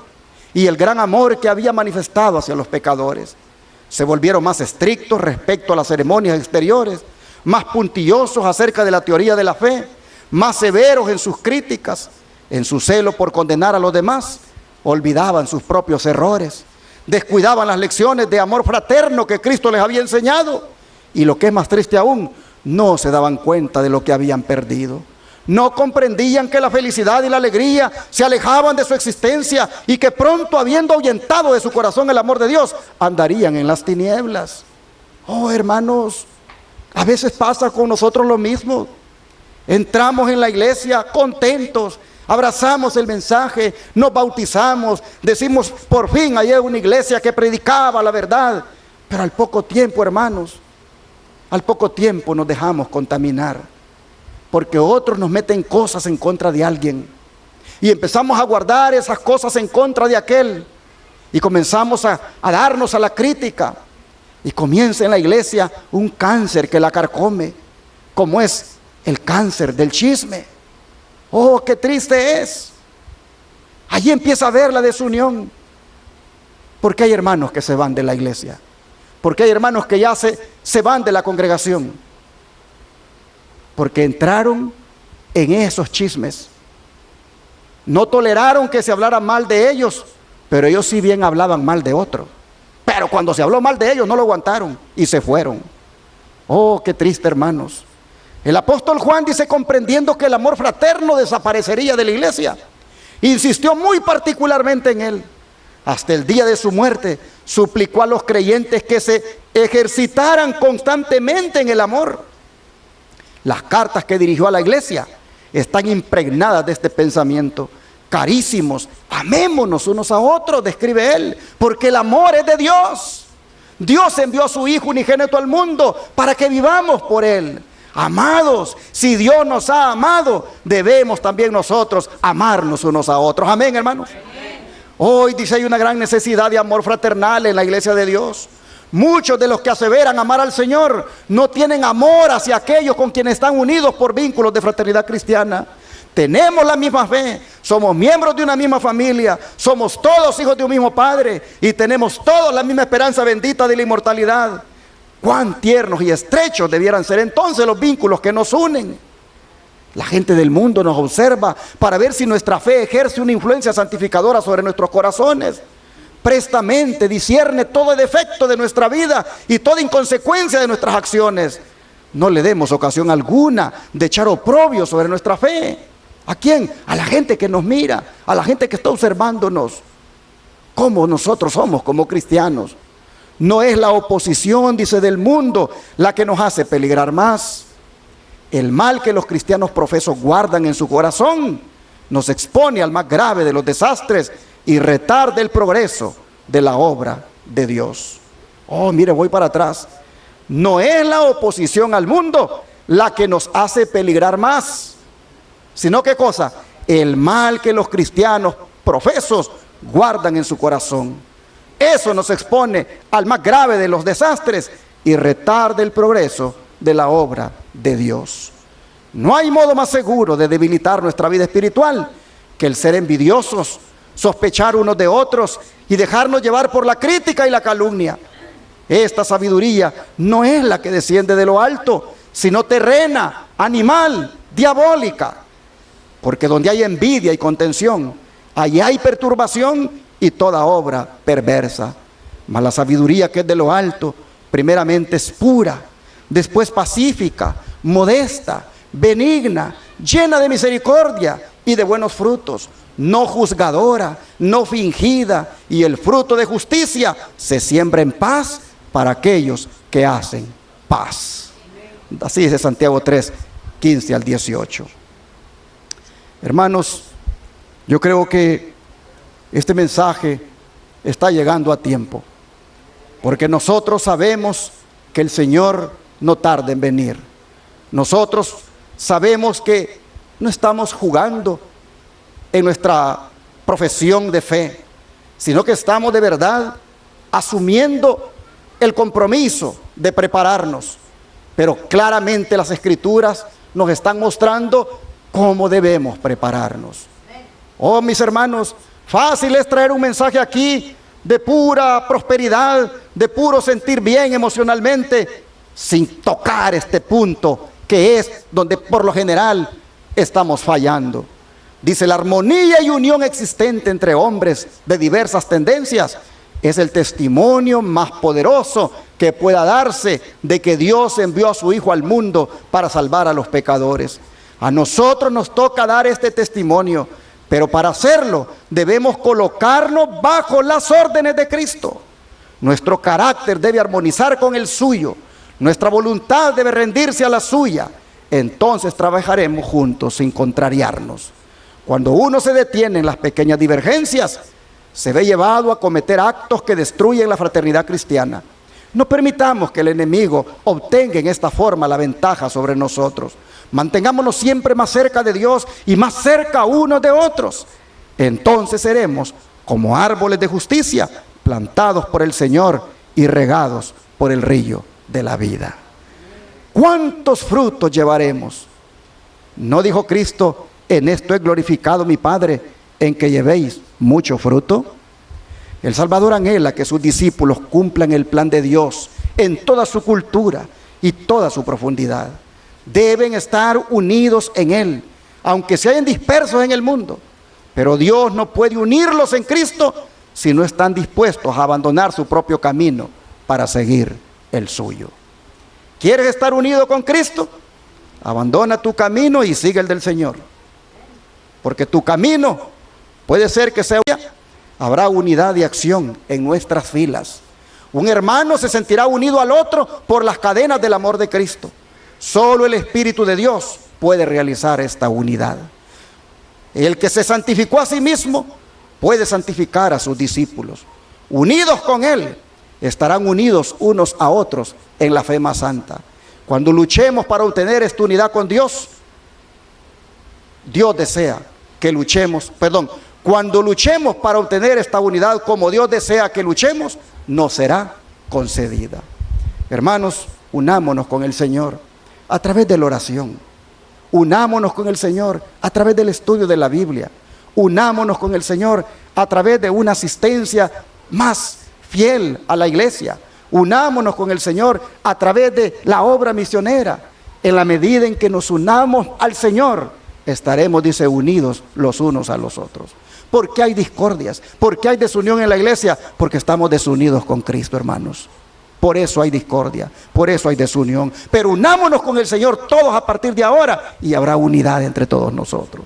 Speaker 1: y el gran amor que había manifestado hacia los pecadores. Se volvieron más estrictos respecto a las ceremonias exteriores, más puntillosos acerca de la teoría de la fe, más severos en sus críticas. En su celo por condenar a los demás, olvidaban sus propios errores, descuidaban las lecciones de amor fraterno que Cristo les había enseñado, y lo que es más triste aún, no se daban cuenta de lo que habían perdido. No comprendían que la felicidad y la alegría se alejaban de su existencia y que pronto, habiendo ahuyentado de su corazón el amor de Dios, andarían en las tinieblas. Hermanos, a veces pasa con nosotros lo mismo. Entramos en la iglesia contentos, abrazamos el mensaje, nos bautizamos, decimos, por fin hay una iglesia que predicaba la verdad. Pero al poco tiempo, hermanos, al poco tiempo nos dejamos contaminar, porque otros nos meten cosas en contra de alguien y empezamos a guardar esas cosas en contra de aquel y comenzamos a darnos a la crítica, y comienza en la iglesia un cáncer que la carcome, como es el cáncer del chisme. Qué triste es. Allí empieza a haber la desunión, porque hay hermanos que se van de la iglesia, porque hay hermanos que ya se van de la congregación, porque entraron en esos chismes. No toleraron que se hablara mal de ellos, pero ellos sí bien hablaban mal de otros. Pero cuando se habló mal de ellos no lo aguantaron y se fueron. Oh, qué triste, hermanos. El apóstol Juan dice, comprendiendo que el amor fraterno desaparecería de la iglesia, insistió muy particularmente en él. Hasta el día de su muerte suplicó a los creyentes que se ejercitaran constantemente en el amor. Las cartas que dirigió a la iglesia están impregnadas de este pensamiento. Carísimos, amémonos unos a otros, describe él, porque el amor es de Dios. Dios envió a su Hijo unigénito al mundo para que vivamos por él. Amados, si Dios nos ha amado, debemos también nosotros amarnos unos a otros. Amén, hermanos. Hoy dice hay una gran necesidad de amor fraternal en la iglesia de Dios. Muchos de los que aseveran amar al Señor no tienen amor hacia aquellos con quienes están unidos por vínculos de fraternidad cristiana. Tenemos la misma fe, somos miembros de una misma familia, somos todos hijos de un mismo Padre y tenemos todos la misma esperanza bendita de la inmortalidad. Cuán tiernos y estrechos debieran ser entonces los vínculos que nos unen. La gente del mundo nos observa para ver si nuestra fe ejerce una influencia santificadora sobre nuestros corazones. Prestamente discierne todo defecto de nuestra vida y toda inconsecuencia de nuestras acciones. No le demos ocasión alguna de echar oprobio sobre nuestra fe. ¿A quién? A la gente que nos mira, a la gente que está observándonos. ¿Cómo nosotros somos como cristianos? No es la oposición, dice, del mundo la que nos hace peligrar más. El mal que los cristianos profesos guardan en su corazón nos expone al más grave de los desastres y retarda el progreso de la obra de Dios. Oh, mire, voy para atrás. No es la oposición al mundo la que nos hace peligrar más, sino ¿qué cosa? El mal que los cristianos profesos guardan en su corazón. Eso nos expone al más grave de los desastres y retarda el progreso de la obra de Dios. No hay modo más seguro de debilitar nuestra vida espiritual que el ser envidiosos, sospechar unos de otros y dejarnos llevar por la crítica y la calumnia. Esta sabiduría no es la que desciende de lo alto, sino terrena, animal, diabólica. Porque donde hay envidia y contención, allí hay perturbación y toda obra perversa. Mas la sabiduría que es de lo alto, primeramente es pura, después pacífica, modesta, benigna, llena de misericordia y de buenos frutos, no juzgadora, no fingida, y el fruto de justicia se siembra en paz para aquellos que hacen paz. Así dice Santiago 3, 15 al 18. Hermanos, yo creo que este mensaje está llegando a tiempo, porque nosotros sabemos que el Señor no tarda en venir. Nosotros sabemos que no estamos jugando en nuestra profesión de fe, sino que estamos de verdad asumiendo el compromiso de prepararnos. Pero claramente las Escrituras nos están mostrando cómo debemos prepararnos. Oh, mis hermanos, fácil es traer un mensaje aquí de pura prosperidad, de puro sentir bien emocionalmente, sin tocar este punto que es donde por lo general estamos fallando. Dice, la armonía y unión existente entre hombres de diversas tendencias es el testimonio más poderoso que pueda darse de que Dios envió a su Hijo al mundo para salvar a los pecadores. A nosotros nos toca dar este testimonio, pero para hacerlo debemos colocarnos bajo las órdenes de Cristo. Nuestro carácter debe armonizar con el suyo, nuestra voluntad debe rendirse a la suya. Entonces trabajaremos juntos sin contrariarnos. Cuando uno se detiene en las pequeñas divergencias, se ve llevado a cometer actos que destruyen la fraternidad cristiana. No permitamos que el enemigo obtenga en esta forma la ventaja sobre nosotros. Mantengámonos siempre más cerca de Dios y más cerca unos de otros. Entonces seremos como árboles de justicia, plantados por el Señor y regados por el río de la vida. ¿Cuántos frutos llevaremos? ¿No dijo Cristo, en esto he glorificado mi Padre, en que llevéis mucho fruto? El Salvador anhela que sus discípulos cumplan el plan de Dios en toda su cultura y toda su profundidad. Deben estar unidos en Él, aunque se hayan dispersos en el mundo. Pero Dios no puede unirlos en Cristo si no están dispuestos a abandonar su propio camino para seguir el suyo. ¿Quieres estar unido con Cristo? Abandona tu camino y sigue el del Señor. Porque tu camino puede ser que sea... Habrá unidad de acción en nuestras filas. Un hermano se sentirá unido al otro por las cadenas del amor de Cristo. Solo el Espíritu de Dios puede realizar esta unidad. El que se santificó a sí mismo puede santificar a sus discípulos. Unidos con Él, estarán unidos unos a otros en la fe más santa. Cuando luchemos para obtener esta unidad con Dios, Dios desea que luchemos, cuando luchemos para obtener esta unidad como Dios desea que luchemos, nos será concedida. Hermanos, unámonos con el Señor a través de la oración. Unámonos con el Señor a través del estudio de la Biblia. Unámonos con el Señor a través de una asistencia más fiel a la iglesia. Unámonos con el Señor a través de la obra misionera. En la medida en que nos unamos al Señor, estaremos, dice, unidos los unos a los otros. ¿Por qué hay discordias? ¿Por qué hay desunión en la iglesia? Porque estamos desunidos con Cristo, hermanos. Por eso hay discordia, por eso hay desunión. Pero unámonos con el Señor todos a partir de ahora y habrá unidad entre todos nosotros.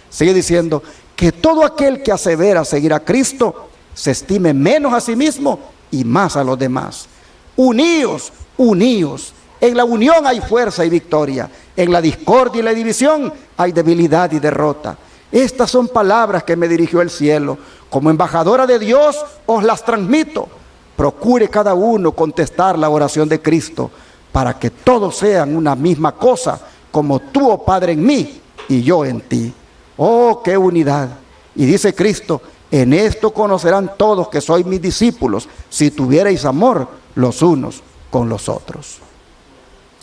Speaker 1: Sigue diciendo que todo aquel que asevera seguir a Cristo se estime menos a sí mismo y más a los demás. Uníos, uníos. En la unión hay fuerza y victoria. En la discordia y la división hay debilidad y derrota. Estas son palabras que me dirigió el cielo. Como embajadora de Dios os las transmito. Procure cada uno contestar la oración de Cristo para que todos sean una misma cosa, como tú, oh Padre, en mí y yo en ti. Oh, qué unidad. Y dice Cristo, en esto conocerán todos que sois mis discípulos, si tuvierais amor los unos con los otros.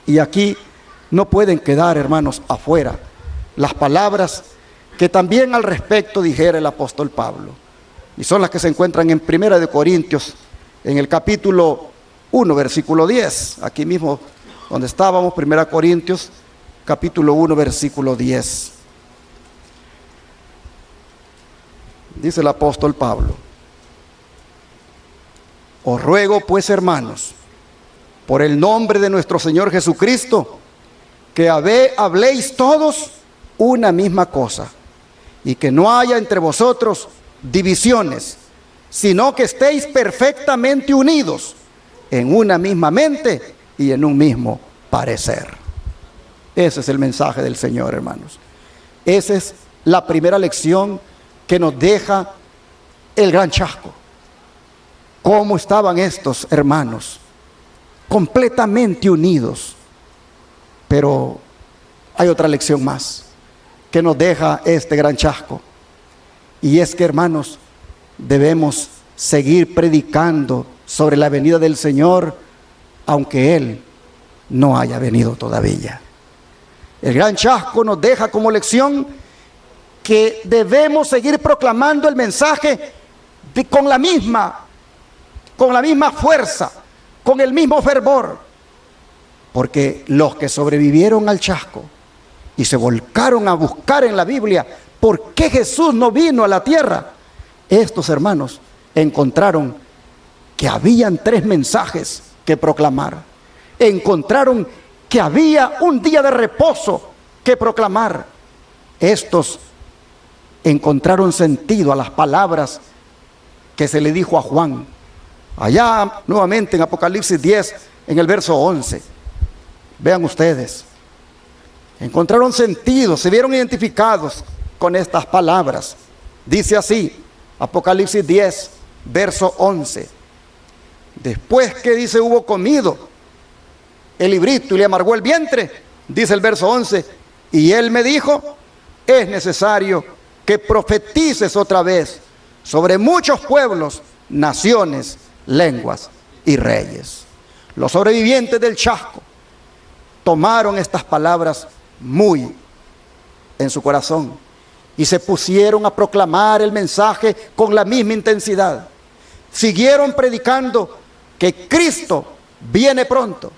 Speaker 1: Y aquí no pueden quedar, hermanos, afuera las palabras que también al respecto dijera el apóstol Pablo. Y son las que se encuentran en 1 Corintios, en el capítulo 1, versículo 10. Aquí mismo donde estábamos, 1 Corintios, capítulo 1, versículo 10. Dice el apóstol Pablo: os ruego pues, hermanos, por el nombre de nuestro Señor Jesucristo, que habléis todos una misma cosa, y que no haya entre vosotros divisiones, sino que estéis perfectamente unidos en una misma mente y en un mismo parecer. Ese es el mensaje del Señor, hermanos. Esa es la primera lección que nos deja el gran chasco. ¿Cómo estaban estos hermanos? Completamente unidos. Pero hay otra lección más que nos deja este gran chasco. Y es que, hermanos, debemos seguir predicando sobre la venida del Señor, aunque Él no haya venido todavía. El gran chasco nos deja como lección que debemos seguir proclamando el mensaje con la misma fuerza, con el mismo fervor. Porque los que sobrevivieron al chasco y se volcaron a buscar en la Biblia por qué Jesús no vino a la tierra, estos hermanos encontraron que habían 3 mensajes que proclamar. Encontraron que había un día de reposo que proclamar. Estos encontraron sentido a las palabras que se le dijo a Juan. Allá nuevamente en Apocalipsis 10, en el verso 11. Vean ustedes. Encontraron sentido, se vieron identificados con estas palabras. Dice así, Apocalipsis 10, verso 11. Después que dice hubo comido el librito y le amargó el vientre, dice el verso 11, y él me dijo, es necesario que profetices otra vez sobre muchos pueblos, naciones, lenguas y reyes. Los sobrevivientes del chasco tomaron estas palabras muy en su corazón y se pusieron a proclamar el mensaje con la misma intensidad. Siguieron predicando que Cristo viene pronto,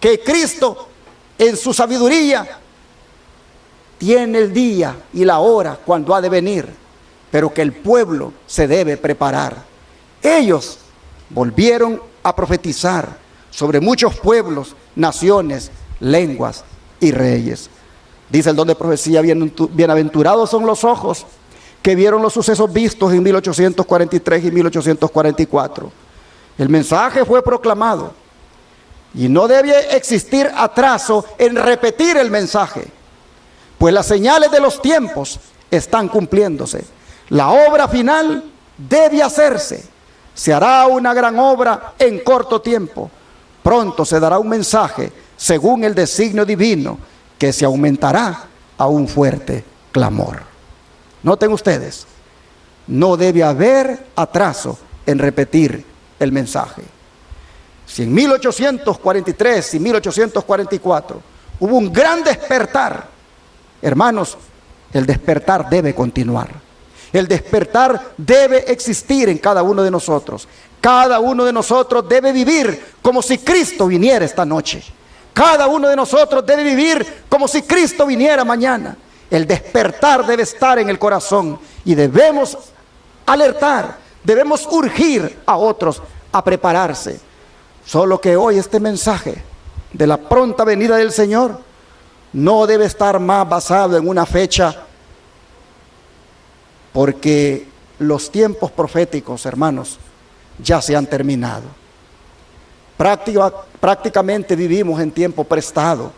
Speaker 1: que Cristo en su sabiduría tiene el día y la hora cuando ha de venir, pero que el pueblo se debe preparar. Ellos volvieron a profetizar sobre muchos pueblos, naciones, lenguas y reyes. Dice el don de profecía: bienaventurados son los ojos que vieron los sucesos vistos en 1843 y 1844. El mensaje fue proclamado y no debe existir atraso en repetir el mensaje, pues las señales de los tiempos están cumpliéndose. La obra final debe hacerse. Se hará una gran obra en corto tiempo. Pronto se dará un mensaje según el designio divino, que se aumentará a un fuerte clamor. Noten ustedes, no debe haber atraso en repetir el mensaje. Si en 1843 y 1844 hubo un gran despertar, hermanos, el despertar debe continuar. El despertar debe existir en cada uno de nosotros. Cada uno de nosotros debe vivir como si Cristo viniera esta noche. Cada uno de nosotros debe vivir como si Cristo viniera mañana. El despertar debe estar en el corazón y debemos alertar, debemos urgir a otros a prepararse. Solo que hoy este mensaje de la pronta venida del Señor no debe estar más basado en una fecha, porque los tiempos proféticos, hermanos, ya se han terminado. Prácticamente vivimos en tiempo prestado.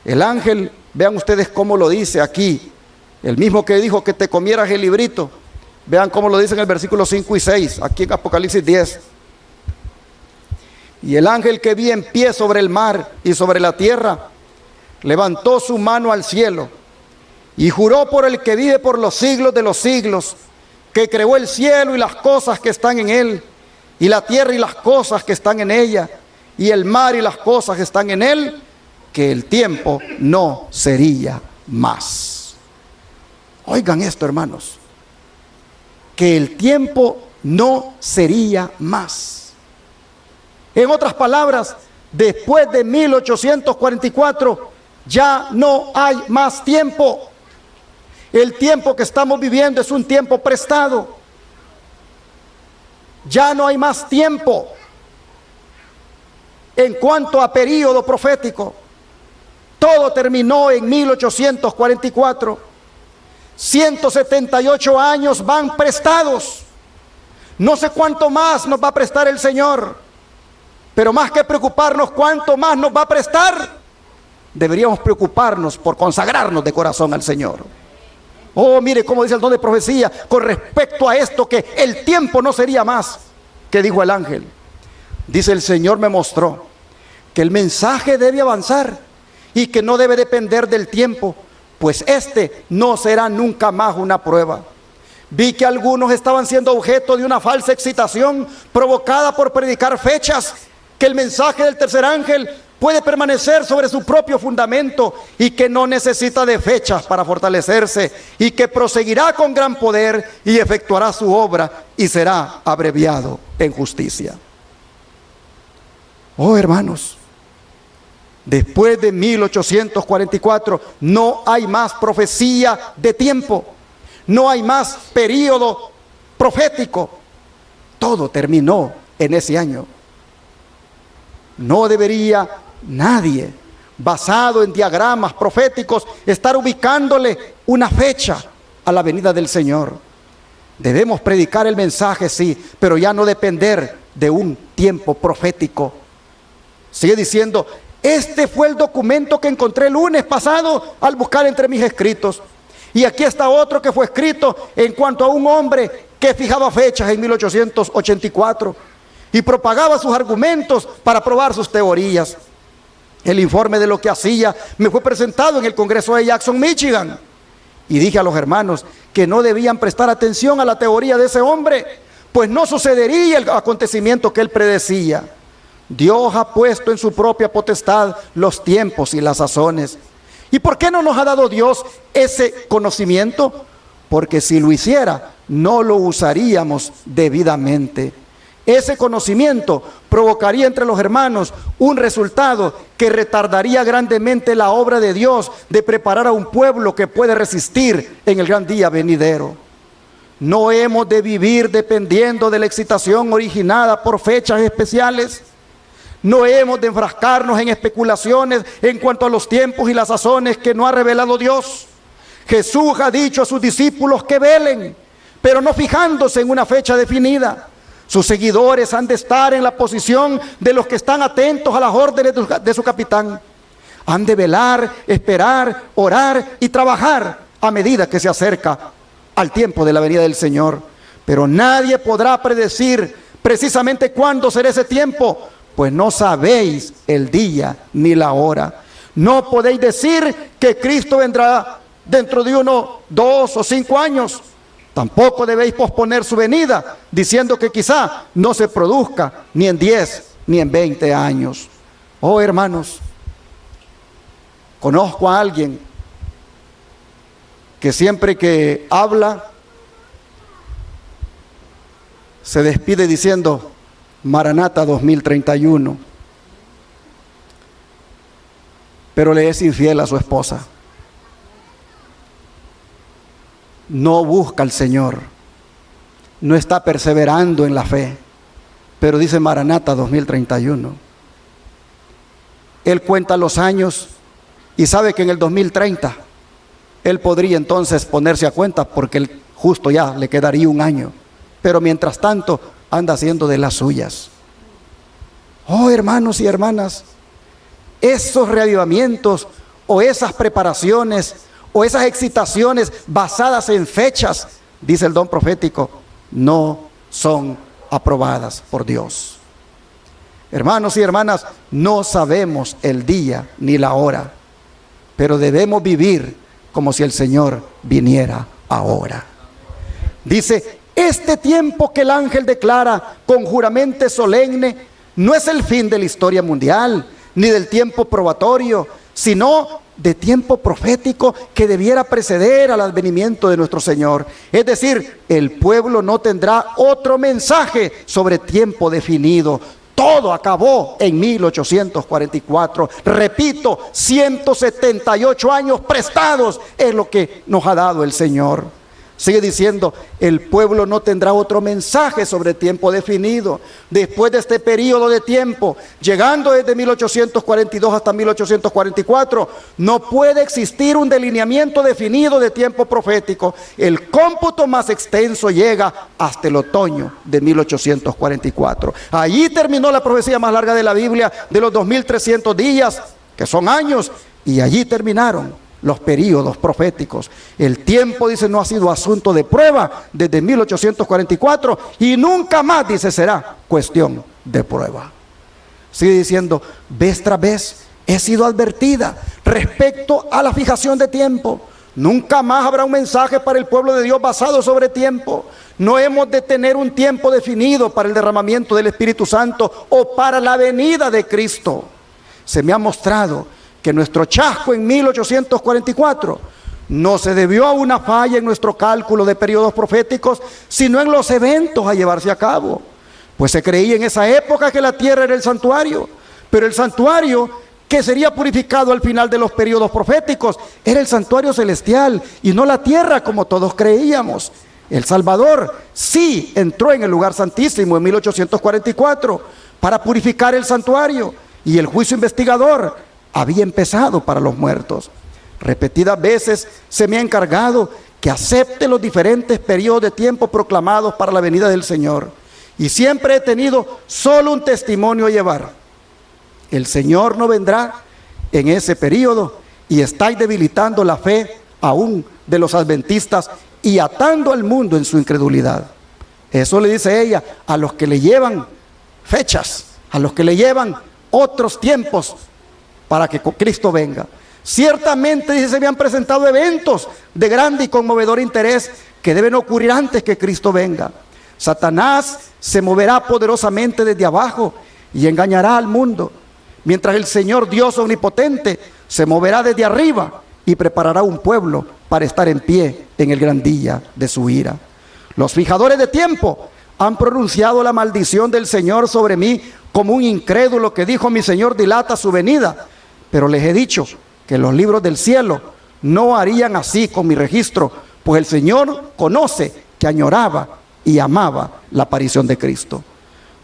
Speaker 1: El ángel, vean ustedes cómo lo dice aquí, el mismo que dijo que te comieras el librito, vean cómo lo dice en el versículo 5 y 6, aquí en Apocalipsis 10. Y el ángel que vi en pie sobre el mar y sobre la tierra, levantó su mano al cielo y juró por el que vive por los siglos de los siglos, que creó el cielo y las cosas que están en él, y la tierra y las cosas que están en ella, y el mar y las cosas que están en él, que el tiempo no sería más. Oigan esto, hermanos, que el tiempo no sería más. En otras palabras, después de 1844 ya no hay más tiempo. El tiempo que estamos viviendo es un tiempo prestado. Ya no hay más tiempo en cuanto a período profético. Todo terminó en 1844. 178 años van prestados. No sé cuánto más nos va a prestar el Señor, pero más que preocuparnos cuánto más nos va a prestar, deberíamos preocuparnos por consagrarnos de corazón al Señor. Oh, mire cómo dice el don de profecía con respecto a esto, que el tiempo no sería más. ¿Qué dijo el ángel? Dice: el Señor me mostró que el mensaje debe avanzar y que no debe depender del tiempo, pues este no será nunca más una prueba. Vi que algunos estaban siendo objeto de una falsa excitación provocada por predicar fechas, que el mensaje del tercer ángel puede permanecer sobre su propio fundamento y que no necesita de fechas para fortalecerse, y que proseguirá con gran poder y efectuará su obra y será abreviado en justicia. Oh, hermanos, después de 1844 no hay más profecía de tiempo, no hay más período profético. Todo terminó en ese año. No debería nadie, basado en diagramas proféticos, estar ubicándole una fecha a la venida del Señor. Debemos predicar el mensaje, sí, pero ya no depender de un tiempo profético. Sigue diciendo: este fue el documento que encontré el lunes pasado al buscar entre mis escritos. Y aquí está otro que fue escrito en cuanto a un hombre que fijaba fechas en 1884 y propagaba sus argumentos para probar sus teorías. El informe de lo que hacía me fue presentado en el Congreso de Jackson, Michigan. Y dije a los hermanos que no debían prestar atención a la teoría de ese hombre, pues no sucedería el acontecimiento que él predecía. Dios ha puesto en su propia potestad los tiempos y las sazones. ¿Y por qué no nos ha dado Dios ese conocimiento? Porque si lo hiciera, no lo usaríamos debidamente. Ese conocimiento provocaría entre los hermanos un resultado que retardaría grandemente la obra de Dios de preparar a un pueblo que puede resistir en el gran día venidero. No hemos de vivir dependiendo de la excitación originada por fechas especiales. No hemos de enfrascarnos en especulaciones en cuanto a los tiempos y las sazones que no ha revelado Dios. Jesús ha dicho a sus discípulos que velen, pero no fijándose en una fecha definida. Sus seguidores han de estar en la posición de los que están atentos a las órdenes de su capitán. Han de velar, esperar, orar y trabajar a medida que se acerca al tiempo de la venida del Señor. Pero nadie podrá predecir precisamente cuándo será ese tiempo, pues no sabéis el día ni la hora. No podéis decir que Cristo vendrá dentro de 1, 2 o 5 años. Tampoco debéis posponer su venida, diciendo que quizá no se produzca ni en 10 ni en 20 años. Oh, hermanos, conozco a alguien que siempre que habla se despide diciendo Maranata 2031, pero le es infiel a su esposa. No busca al Señor, no está perseverando en la fe, pero dice Maranata 2031. Él cuenta los años y sabe que en el 2030 él podría entonces ponerse a cuenta, porque él justo ya le quedaría un año, pero mientras tanto anda haciendo de las suyas. Oh, hermanos y hermanas, esos reavivamientos o esas preparaciones o esas excitaciones basadas en fechas, dice el don profético, no son aprobadas por Dios. Hermanos y hermanas, no sabemos el día ni la hora, pero debemos vivir como si el Señor viniera ahora. Dice, este tiempo que el ángel declara con juramento solemne no es el fin de la historia mundial, ni del tiempo probatorio, sino de tiempo profético que debiera preceder al advenimiento de nuestro Señor. Es decir, el pueblo no tendrá otro mensaje sobre tiempo definido. Todo acabó en 1844. Repito, 178 años prestados es lo que nos ha dado el Señor. Sigue diciendo, el pueblo no tendrá otro mensaje sobre tiempo definido. Después de este periodo de tiempo, llegando desde 1842 hasta 1844, no puede existir un delineamiento definido de tiempo profético. El cómputo más extenso llega hasta el otoño de 1844. Allí terminó la profecía más larga de la Biblia, de los 2300 días, que son años, y allí terminaron los períodos proféticos. El tiempo, dice, no ha sido asunto de prueba desde 1844 y nunca más, dice, será cuestión de prueba. Sigue diciendo, vez tras vez he sido advertida respecto a la fijación de tiempo. Nunca más habrá un mensaje para el pueblo de Dios basado sobre tiempo. No hemos de tener un tiempo definido para el derramamiento del Espíritu Santo o para la venida de Cristo. Se me ha mostrado que nuestro chasco en 1844 no se debió a una falla en nuestro cálculo de periodos proféticos, sino en los eventos a llevarse a cabo. Pues se creía en esa época que la tierra era el santuario, pero el santuario que sería purificado al final de los periodos proféticos era el santuario celestial y no la tierra como todos creíamos. El Salvador sí entró en el lugar santísimo en 1844 para purificar el santuario, y el juicio investigador había empezado para los muertos. Repetidas veces se me ha encargado que acepte los diferentes periodos de tiempo proclamados para la venida del Señor, y siempre he tenido solo un testimonio a llevar. El Señor no vendrá en ese periodo y estáis debilitando la fe aún de los adventistas y atando al mundo en su incredulidad. Eso le dice ella a los que le llevan fechas, a los que le llevan otros tiempos para que Cristo venga. Ciertamente, dice, se me han presentado eventos de grande y conmovedor interés que deben ocurrir antes que Cristo venga. Satanás se moverá poderosamente desde abajo y engañará al mundo, mientras el Señor Dios omnipotente se moverá desde arriba y preparará un pueblo para estar en pie en el gran día de su ira. Los fijadores de tiempo Han pronunciado la maldición del Señor sobre mí como un incrédulo que dijo: mi Señor dilata su venida. Pero les he dicho que los libros del cielo no harían así con mi registro, pues el Señor conoce que añoraba y amaba la aparición de Cristo.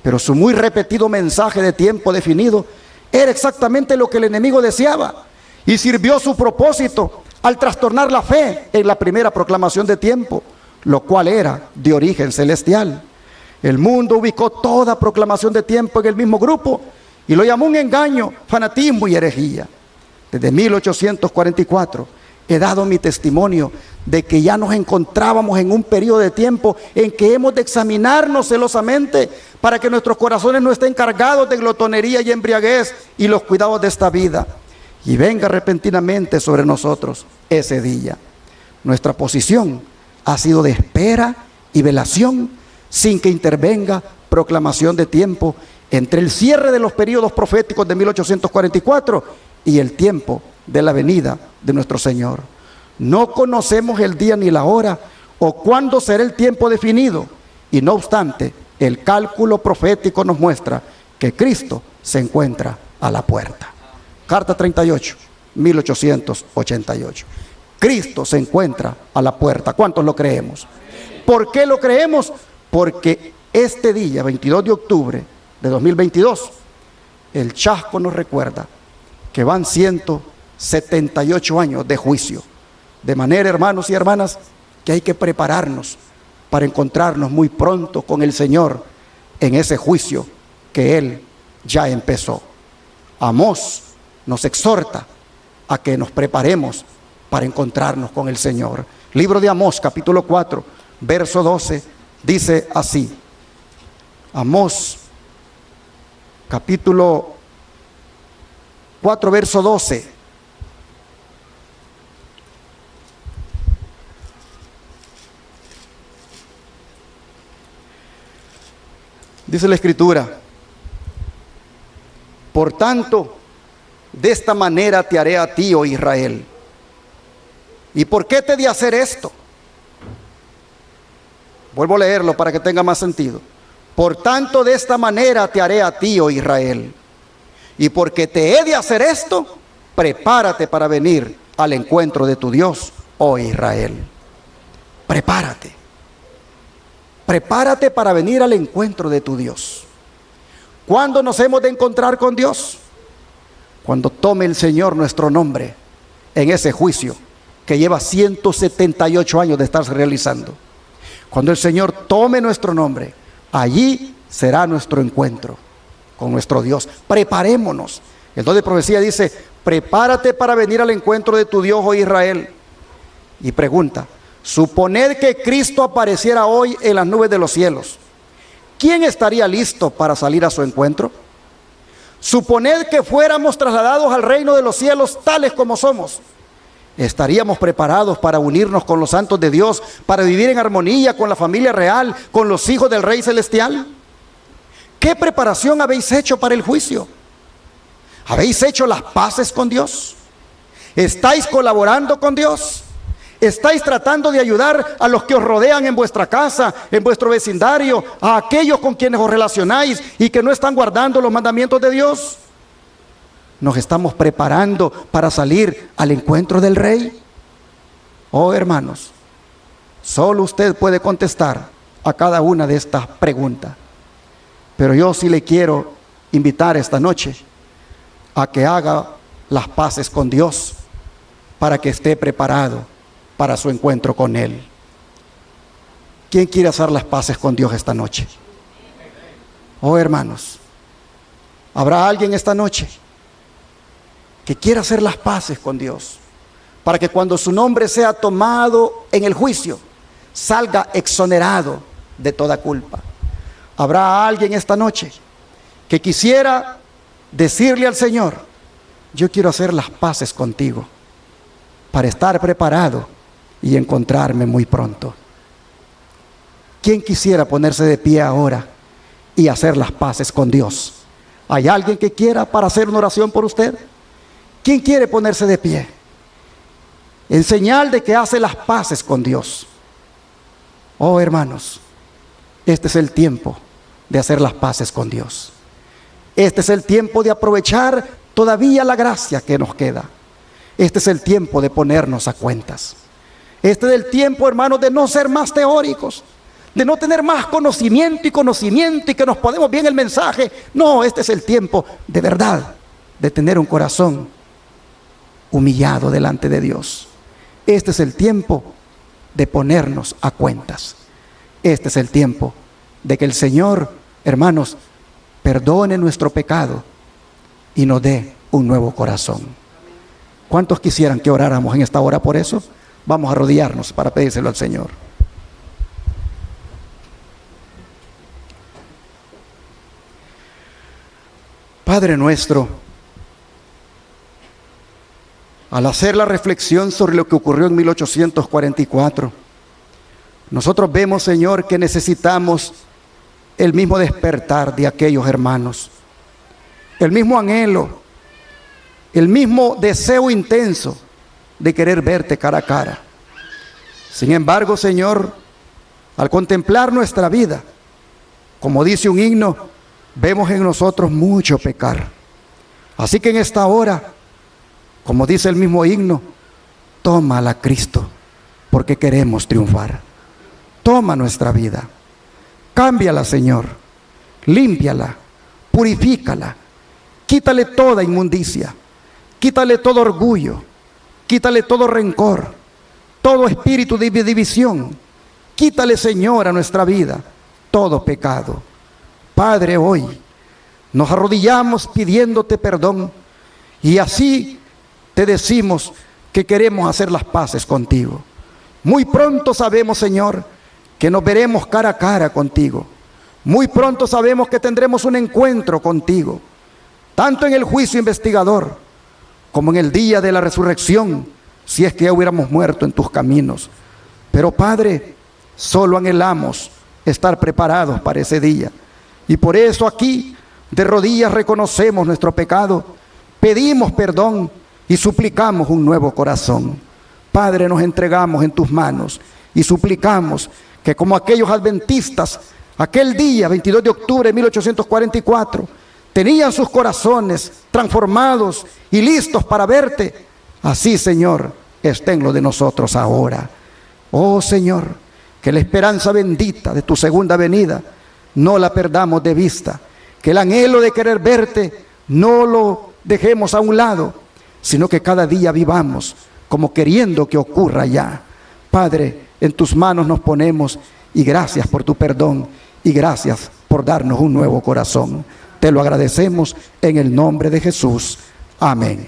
Speaker 1: Pero su muy repetido mensaje de tiempo definido era exactamente lo que el enemigo deseaba, y sirvió su propósito al trastornar la fe en la primera proclamación de tiempo, lo cual era de origen celestial. El mundo ubicó toda proclamación de tiempo en el mismo grupo y lo llamó un engaño, fanatismo y herejía. Desde 1844 he dado mi testimonio de que ya nos encontrábamos en un periodo de tiempo en que hemos de examinarnos celosamente para que nuestros corazones no estén cargados de glotonería y embriaguez y los cuidados de esta vida, y venga repentinamente sobre nosotros ese día. Nuestra posición ha sido de espera y velación, sin que intervenga proclamación de tiempo entre el cierre de los periodos proféticos de 1844 y el tiempo de la venida de nuestro Señor. No conocemos el día ni la hora o cuándo será el tiempo definido, y no obstante, el cálculo profético nos muestra que Cristo se encuentra a la puerta. Carta 38, 1888. Cristo se encuentra a la puerta. ¿Cuántos lo creemos? ¿Por qué lo creemos? Porque este día, 22 de octubre de 2022, el chasco nos recuerda que van 178 años de juicio. De manera, hermanos y hermanas, que hay que prepararnos para encontrarnos muy pronto con el Señor en ese juicio que Él ya empezó. Amós nos exhorta a que nos preparemos para encontrarnos con el Señor. Libro de Amós, capítulo 4, verso 12, dice así. Amós, capítulo 4, verso 12. Dice la Escritura: por tanto, de esta manera te haré a ti, oh Israel. ¿Y por qué te he de hacer esto? Vuelvo a leerlo para que tenga más sentido. Por tanto, de esta manera te haré a ti, oh Israel. Y porque te he de hacer esto, prepárate para venir al encuentro de tu Dios, oh Israel. Prepárate. Prepárate para venir al encuentro de tu Dios. ¿Cuándo nos hemos de encontrar con Dios? Cuando tome el Señor nuestro nombre en ese juicio que lleva 178 años de estarse realizando. Cuando el Señor tome nuestro nombre, allí será nuestro encuentro con nuestro Dios. Preparémonos. El don de profecía dice: prepárate para venir al encuentro de tu Dios, oh Israel. Y pregunta: suponed que Cristo apareciera hoy en las nubes de los cielos, ¿quién estaría listo para salir a su encuentro? Suponed que fuéramos trasladados al reino de los cielos tales como somos, ¿estaríamos preparados para unirnos con los santos de Dios, para vivir en armonía con la familia real, con los hijos del Rey Celestial? ¿Qué preparación habéis hecho para el juicio? ¿Habéis hecho las paces con Dios? ¿Estáis colaborando con Dios? ¿Estáis tratando de ayudar a los que os rodean en vuestra casa, en vuestro vecindario, a aquellos con quienes os relacionáis y que no están guardando los mandamientos de Dios? ¿Nos estamos preparando para salir al encuentro del Rey? Oh, hermanos, solo usted puede contestar a cada una de estas preguntas. Pero yo sí le quiero invitar esta noche a que haga las paces con Dios para que esté preparado para su encuentro con Él. ¿Quién quiere hacer las paces con Dios esta noche? Oh, hermanos, ¿habrá alguien esta noche que quiera hacer las paces con Dios para que cuando su nombre sea tomado en el juicio, salga exonerado de toda culpa? ¿Habrá alguien esta noche que quisiera decirle al Señor: yo quiero hacer las paces contigo para estar preparado y encontrarme muy pronto? ¿Quién quisiera ponerse de pie ahora y hacer las paces con Dios? ¿Hay alguien que quiera para hacer una oración por usted? ¿Quién quiere ponerse de pie en señal de que hace las paces con Dios? Oh, hermanos, Este es el tiempo de hacer las paces con Dios. Este es el tiempo de aprovechar todavía la gracia que nos queda. Este es el tiempo de ponernos a cuentas. Este es el tiempo, hermanos, de no ser más teóricos, de no tener más conocimiento y que nos podemos bien el mensaje. No, este es el tiempo de verdad, de tener un corazón humillado delante de Dios. Este es el tiempo de ponernos a cuentas. Este es el tiempo de que el Señor, hermanos, perdone nuestro pecado y nos dé un nuevo corazón. ¿Cuántos quisieran que oráramos en esta hora por eso? Vamos a arrodillarnos para pedírselo al Señor. Padre nuestro, al hacer la reflexión sobre lo que ocurrió en 1844, nosotros vemos, Señor, que necesitamos el mismo despertar de aquellos hermanos, el mismo anhelo, el mismo deseo intenso de querer verte cara a cara. Sin embargo, Señor, al contemplar nuestra vida, como dice un himno, vemos en nosotros mucho pecar. Así que en esta hora, como dice el mismo himno, tómala, Cristo, porque queremos triunfar. Toma nuestra vida, cámbiala, Señor, límpiala, purifícala, quítale toda inmundicia, quítale todo orgullo, quítale todo rencor, todo espíritu de división, quítale, Señor, a nuestra vida todo pecado. Padre, hoy nos arrodillamos pidiéndote perdón y así te decimos que queremos hacer las paces contigo. Muy pronto sabemos, Señor, que nos veremos cara a cara contigo. Muy pronto sabemos que tendremos un encuentro contigo, tanto en el juicio investigador como en el día de la resurrección, si es que ya hubiéramos muerto en tus caminos. Pero Padre, solo anhelamos estar preparados para ese día. Y por eso aquí, de rodillas, reconocemos nuestro pecado, pedimos perdón y suplicamos un nuevo corazón. Padre, nos entregamos en tus manos y suplicamos que como aquellos adventistas, aquel día, 22 de octubre de 1844, tenían sus corazones transformados y listos para verte, así, Señor, estén lo de nosotros ahora. Oh Señor, que la esperanza bendita de tu segunda venida no la perdamos de vista, que el anhelo de querer verte no lo dejemos a un lado, sino que cada día vivamos como queriendo que ocurra ya. Padre, en tus manos nos ponemos y gracias por tu perdón y gracias por darnos un nuevo corazón. Te lo agradecemos en el nombre de Jesús. Amén.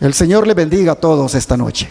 Speaker 1: El Señor le bendiga a todos esta noche.